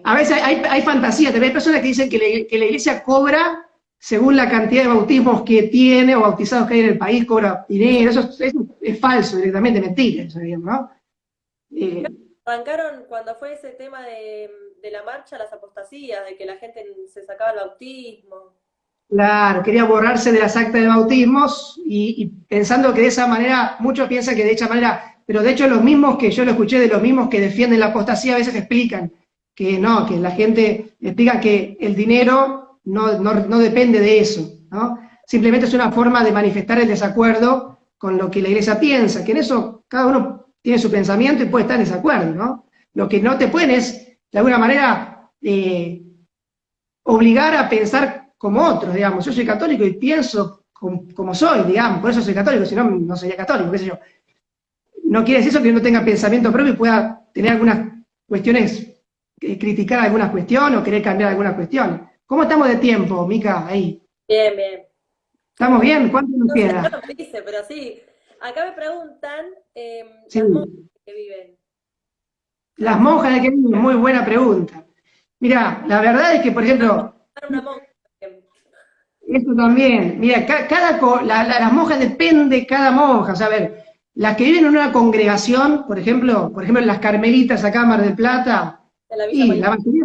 Speaker 2: A veces hay fantasía, también hay personas que dicen que la iglesia cobra según la cantidad de bautismos que tiene o bautizados que hay en el país, cobra dinero, eso es falso, directamente mentira, eso, digamos, ¿no? Eh,
Speaker 1: Arrancaron cuando fue ese tema de la marcha, las apostasías, de que la gente se sacaba el bautismo.
Speaker 2: claro, quería borrarse de las actas de bautismos y pensando que de esa manera, muchos piensan que de esa manera, pero de hecho los mismos que yo lo escuché de los mismos que defienden la apostasía a veces explican que no, que la gente explica que el dinero no depende de eso, ¿no? Simplemente es una forma de manifestar el desacuerdo con lo que la iglesia piensa, que en eso cada uno tiene su pensamiento y puede estar en desacuerdo, ¿no? Lo que no te pueden es, de alguna manera, obligar a pensar como otros, digamos. Yo soy católico y pienso como soy, digamos, por eso soy católico, si no, no sería católico, qué sé yo. No quiere decir eso que yo no tenga pensamiento propio y pueda tener algunas cuestiones, criticar algunas cuestiones o querer cambiar algunas cuestiones. ¿Cómo estamos de tiempo, Mica, ahí?
Speaker 1: Bien, bien.
Speaker 2: ¿Estamos bien? ¿Cuánto nos
Speaker 1: No sé, yo
Speaker 2: queda?
Speaker 1: no me dice, pero sí. Acá me preguntan
Speaker 2: Sí.
Speaker 1: las monjas que viven
Speaker 2: Las
Speaker 1: ahí.
Speaker 2: monjas de qué viven, muy buena pregunta. Mira, la verdad es que, por ejemplo,
Speaker 1: Una monja, por ejemplo.
Speaker 2: esto también, mira, las monjas depende cada monja, o sea, a ver, las que viven en una congregación, por ejemplo, las carmelitas acá en Mar del Plata,
Speaker 1: De la Villa
Speaker 2: y
Speaker 1: María.
Speaker 2: la mayoría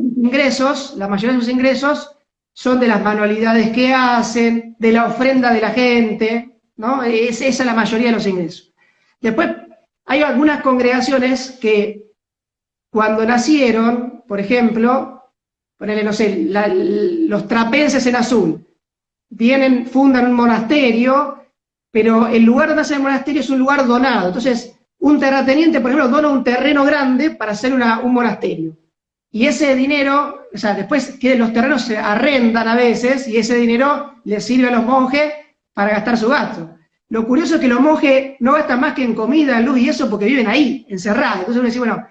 Speaker 2: de sus ingresos son de las manualidades que hacen, de la ofrenda de la gente, ¿no? Esa es la mayoría de los ingresos. Después, hay algunas congregaciones que cuando nacieron, por ejemplo, ponele, no sé, los trapenses en azul, fundan un monasterio, pero el lugar donde hacen el monasterio es un lugar donado. Entonces, un terrateniente, por ejemplo, dona un terreno grande para hacer un monasterio. Y ese dinero, o sea, después que los terrenos se arrendan a veces, y ese dinero les sirve a los monjes para gastar su gasto. Lo curioso es que los monjes no gastan más que en comida, luz y eso porque viven ahí, encerrados. Entonces uno dice, bueno,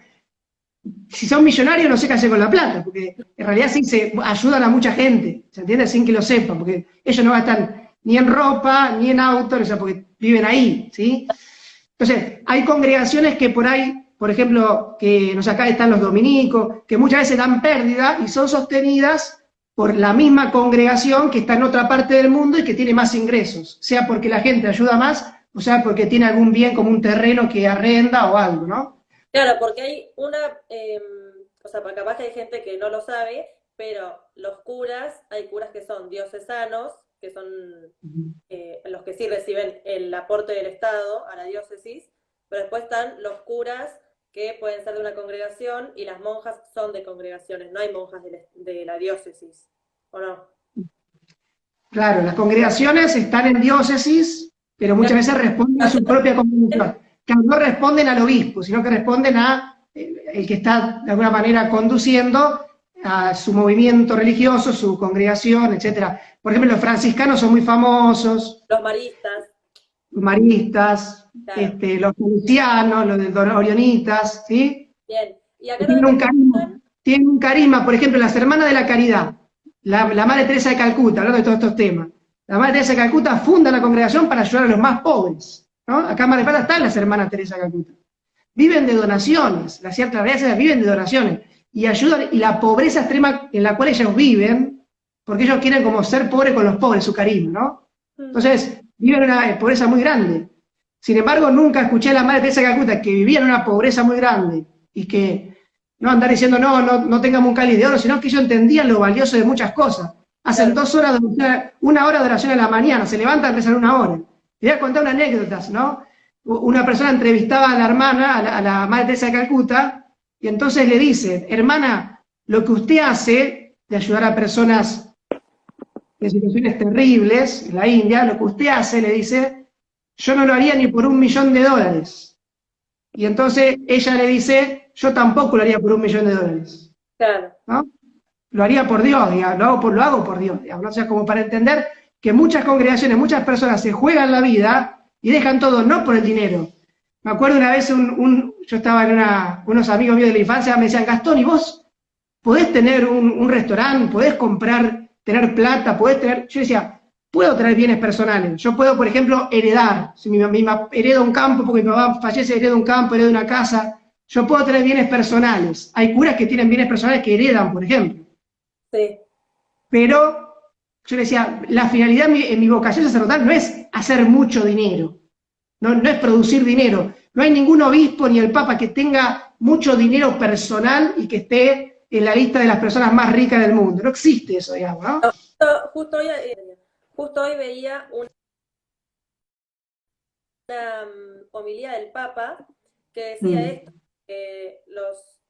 Speaker 2: si son millonarios no sé qué hacer con la plata, porque en realidad sí se ayudan a mucha gente, ¿se entiende? Sin que lo sepan, porque ellos no gastan ni en ropa, ni en autos, o sea, porque viven ahí, ¿sí? Entonces, hay congregaciones que por ahí, por ejemplo, que no sé, acá están los dominicos, que muchas veces dan pérdida y son sostenidas por la misma congregación que está en otra parte del mundo y que tiene más ingresos, sea porque la gente ayuda más, o sea porque tiene algún bien como un terreno que arrenda o algo, ¿no?
Speaker 1: Claro, porque hay una, o sea, capaz que hay gente que no lo sabe, pero los curas, hay curas que son diocesanos, que son los que sí reciben el aporte del Estado a la diócesis, pero después están los curas que pueden ser de una congregación y las monjas son de congregaciones, no hay monjas de la diócesis, ¿o no?
Speaker 2: Claro, las congregaciones están en diócesis, pero muchas veces responden a su propia congregación. Que no responden al obispo, sino que responden a el que está de alguna manera conduciendo a su movimiento religioso, su congregación, etcétera. Por ejemplo, los franciscanos son muy famosos,
Speaker 1: Los maristas,
Speaker 2: los maristas,
Speaker 1: claro.
Speaker 2: los salesianos, los orionitas, ¿sí?
Speaker 1: Bien. Y acá
Speaker 2: Tienen
Speaker 1: también me
Speaker 2: un carisma,
Speaker 1: preguntan,
Speaker 2: tienen un carisma, por ejemplo, las hermanas de la caridad, la Madre Teresa de Calcuta, hablando de todos estos temas. La Madre Teresa de Calcuta funda la congregación para ayudar a los más pobres, ¿no? Acá en Mar del Plata están las hermanas Teresa de Calcuta. Viven de donaciones, las ciertas realidades viven de donaciones, y ayudan, y la pobreza extrema en la cual ellos viven, porque ellos quieren como ser pobres con los pobres, su carisma, ¿no? Entonces, viven en una pobreza muy grande. Sin embargo, nunca escuché a la Madre Teresa de Calcuta que vivía en una pobreza muy grande y que no andar diciendo no tengamos un cáliz de oro, sino que ellos entendían lo valioso de muchas cosas. Hacen
Speaker 1: claro,
Speaker 2: 2 horas de oración, 1 hora de oración en la mañana, se levantan a rezar 1 hora. Te voy a contar una anécdota, ¿no? Una persona entrevistaba a la hermana, a la Madre Teresa de Calcuta, y entonces le dice, hermana, lo que usted hace de ayudar a personas en situaciones terribles en la India, lo que usted hace, le dice, yo no lo haría ni por $1.000.000. Y entonces ella le dice, yo tampoco lo haría por $1.000.000,
Speaker 1: claro.
Speaker 2: ¿no? Lo haría por Dios, digamos, lo hago por Dios, digamos, ¿no? O sea, como para entender que muchas congregaciones, muchas personas se juegan la vida y dejan todo no por el dinero, Me acuerdo una vez, yo estaba en unos amigos míos de la infancia, me decían, Gastón, ¿y vos podés tener un restaurante, podés comprar, tener plata, podés tener... Yo decía, puedo tener bienes personales. Yo puedo, por ejemplo, heredar. Si mi mamá hereda un campo, porque mi mamá fallece, hereda un campo, hereda una casa. Yo puedo tener bienes personales. Hay curas que tienen bienes personales que heredan, por ejemplo.
Speaker 1: Sí.
Speaker 2: Pero yo decía, la finalidad en mi vocación sacerdotal no es hacer mucho dinero, no es producir dinero. No hay ningún obispo ni el papa que tenga mucho dinero personal y que esté en la lista de las personas más ricas del mundo. No existe eso, digamos, ¿no?
Speaker 1: No, justo hoy veía una homilía del Papa que decía
Speaker 2: Mm.
Speaker 1: esto, que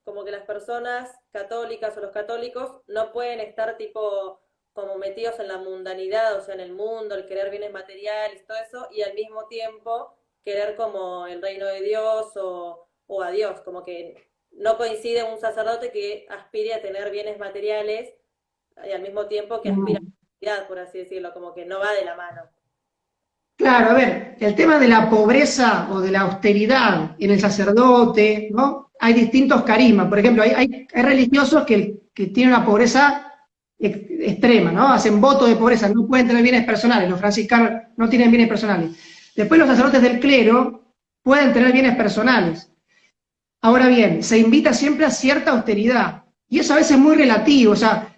Speaker 1: como que las personas católicas o los católicos no pueden estar tipo como metidos en la mundanidad, o sea, en el mundo, el querer bienes materiales, todo eso, y al mismo tiempo querer como el reino de Dios o a Dios, como que no coincide un sacerdote que aspire a tener bienes materiales y al mismo tiempo que aspira a
Speaker 2: Mm.
Speaker 1: la santidad, por así decirlo, como que no va de la mano.
Speaker 2: Claro, a ver, el tema de la pobreza o de la austeridad en el sacerdote, ¿no? Hay distintos carismas. Por ejemplo, hay religiosos que tienen una pobreza extrema, ¿no? Hacen voto de pobreza, no pueden tener bienes personales. Los franciscanos no tienen bienes personales. Después los sacerdotes del clero pueden tener bienes personales. Ahora bien, se invita siempre a cierta austeridad. Y eso a veces es muy relativo. O sea,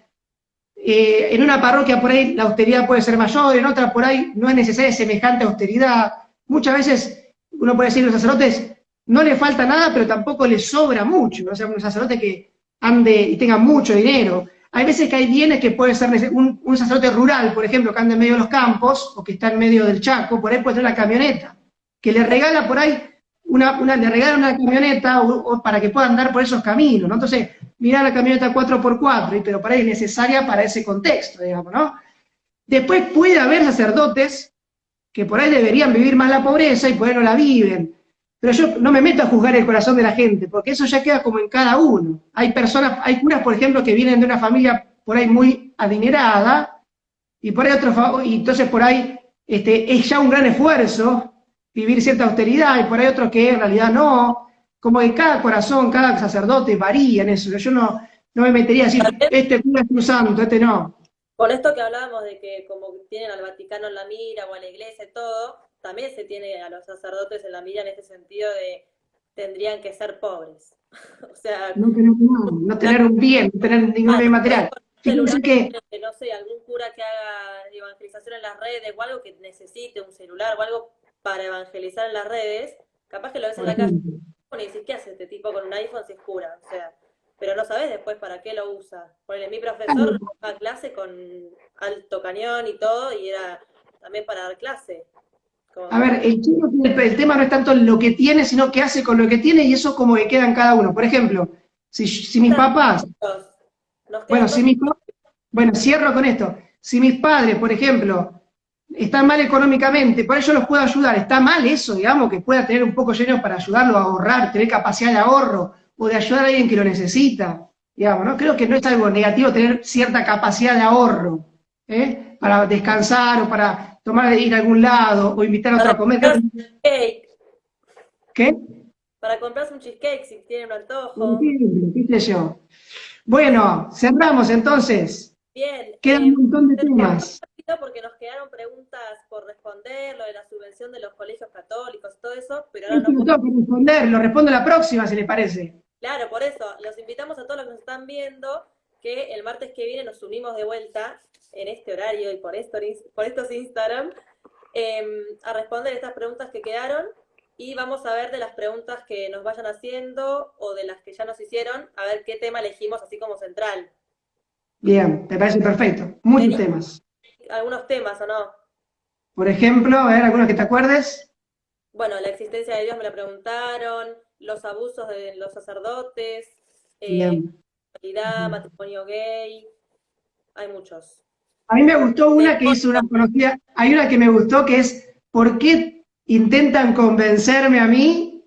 Speaker 2: en una parroquia por ahí la austeridad puede ser mayor, en otra por ahí no es necesaria semejante austeridad. Muchas veces uno puede decir a los sacerdotes no le falta nada, pero tampoco le sobra mucho. O sea, un sacerdote que ande y tenga mucho dinero. Hay veces que hay bienes que puede ser un sacerdote rural, por ejemplo, que anda en medio de los campos o que está en medio del Chaco, por ahí puede tener una camioneta, que le regala por ahí le regala una camioneta o para que pueda andar por esos caminos, ¿no? Entonces, mirá la camioneta 4x4, pero para ahí es necesaria para ese contexto, digamos, ¿no? Después puede haber sacerdotes que por ahí deberían vivir más la pobreza y por ahí no la viven. Pero yo no me meto a juzgar el corazón de la gente, porque eso ya queda como en cada uno. Hay personas, hay curas, por ejemplo, que vienen de una familia por ahí muy adinerada, y por ahí y entonces por ahí es ya un gran esfuerzo vivir cierta austeridad, y por ahí otros que en realidad no. Como que cada corazón, cada sacerdote varía en eso. Yo no me metería a decir,
Speaker 1: También
Speaker 2: este cura es un santo, este no.
Speaker 1: con esto que hablábamos de que como tienen al Vaticano en la mira o a la iglesia y todo, también se tiene a los sacerdotes en la mira en ese sentido de tendrían que ser pobres. O sea,
Speaker 2: No tener nada, no tener un bien, no tener ningún bien
Speaker 1: claro, por ahí
Speaker 2: material.
Speaker 1: con un
Speaker 2: Fíjense
Speaker 1: celular,
Speaker 2: que,
Speaker 1: no sé, algún cura que haga evangelización en las redes o algo que necesite un celular o algo para evangelizar en las redes, capaz que lo ves en
Speaker 2: por
Speaker 1: la calle
Speaker 2: ejemplo,
Speaker 1: y dices, ¿qué hace este tipo con un iPhone si es cura? O sea, pero no sabes después para qué lo usa. Ponele, mi profesor daba clase con alto cañón y todo, y era también para dar clase. Como
Speaker 2: a
Speaker 1: que
Speaker 2: ver, el tema no es tanto lo que tiene, sino qué hace con lo que tiene y eso como que queda en cada uno. Por ejemplo, si mis papás,
Speaker 1: nos
Speaker 2: bueno,
Speaker 1: quedan dos.
Speaker 2: bueno, cierro con esto. Si mis padres, por ejemplo, están mal económicamente, por eso los puedo ayudar. ¿Está mal eso, digamos, que pueda tener un poco lleno para ayudarlo a ahorrar, tener capacidad de ahorro o de ayudar a alguien que lo necesita? Digamos, ¿no? Creo que no es algo negativo tener cierta capacidad de ahorro, ¿eh? Para descansar o para ir a algún lado o invitar a otro
Speaker 1: Para
Speaker 2: a comer. Creo
Speaker 1: comprarse un cheesecake,
Speaker 2: ¿qué?
Speaker 1: para comprarse un cheesecake si tienen un
Speaker 2: Por
Speaker 1: antojo.
Speaker 2: ejemplo, ¿qué sé yo? Bueno, cerramos entonces.
Speaker 1: Bien,
Speaker 2: Quedan un montón de temas.
Speaker 1: porque nos quedaron preguntas por responder, lo de la subvención de los colegios católicos, todo eso, pero ahora
Speaker 2: Esto
Speaker 1: no
Speaker 2: lo
Speaker 1: puedo.
Speaker 2: tengo que responder, lo respondo la próxima, si les parece.
Speaker 1: Claro, por eso, los invitamos a todos los que nos están viendo que el martes que viene nos unimos de vuelta en este horario y por estos Instagram a responder estas preguntas que quedaron y vamos a ver de las preguntas que nos vayan haciendo o de las que ya nos hicieron, a ver qué tema elegimos así como central.
Speaker 2: Bien, me parece perfecto. Muchos
Speaker 1: ¿Tenías
Speaker 2: temas.
Speaker 1: algunos temas o no?
Speaker 2: Por ejemplo, a ver, algunos que te acuerdes.
Speaker 1: Bueno, la existencia de Dios me la preguntaron, los abusos de los sacerdotes,
Speaker 2: Bien.
Speaker 1: sexualidad, matrimonio gay, hay muchos.
Speaker 2: A mí me gustó una que hizo una
Speaker 1: Demonio,
Speaker 2: conocida, hay una que me gustó que es, ¿por qué intentan convencerme a mí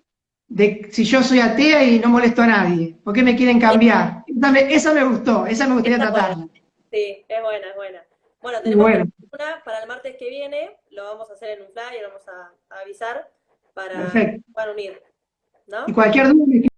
Speaker 2: de si yo soy atea y no molesto a nadie? ¿Por qué me quieren cambiar? Esa me gustó, esa me gustaría
Speaker 1: esa es buena.
Speaker 2: tratarla.
Speaker 1: Sí, es buena, es buena. Bueno,
Speaker 2: Y
Speaker 1: tenemos
Speaker 2: bueno,
Speaker 1: una para el martes que viene, lo vamos a hacer en un flyer, vamos a avisar. para,
Speaker 2: Perfecto.
Speaker 1: para unir,
Speaker 2: Y
Speaker 1: ¿no?
Speaker 2: cualquier duda me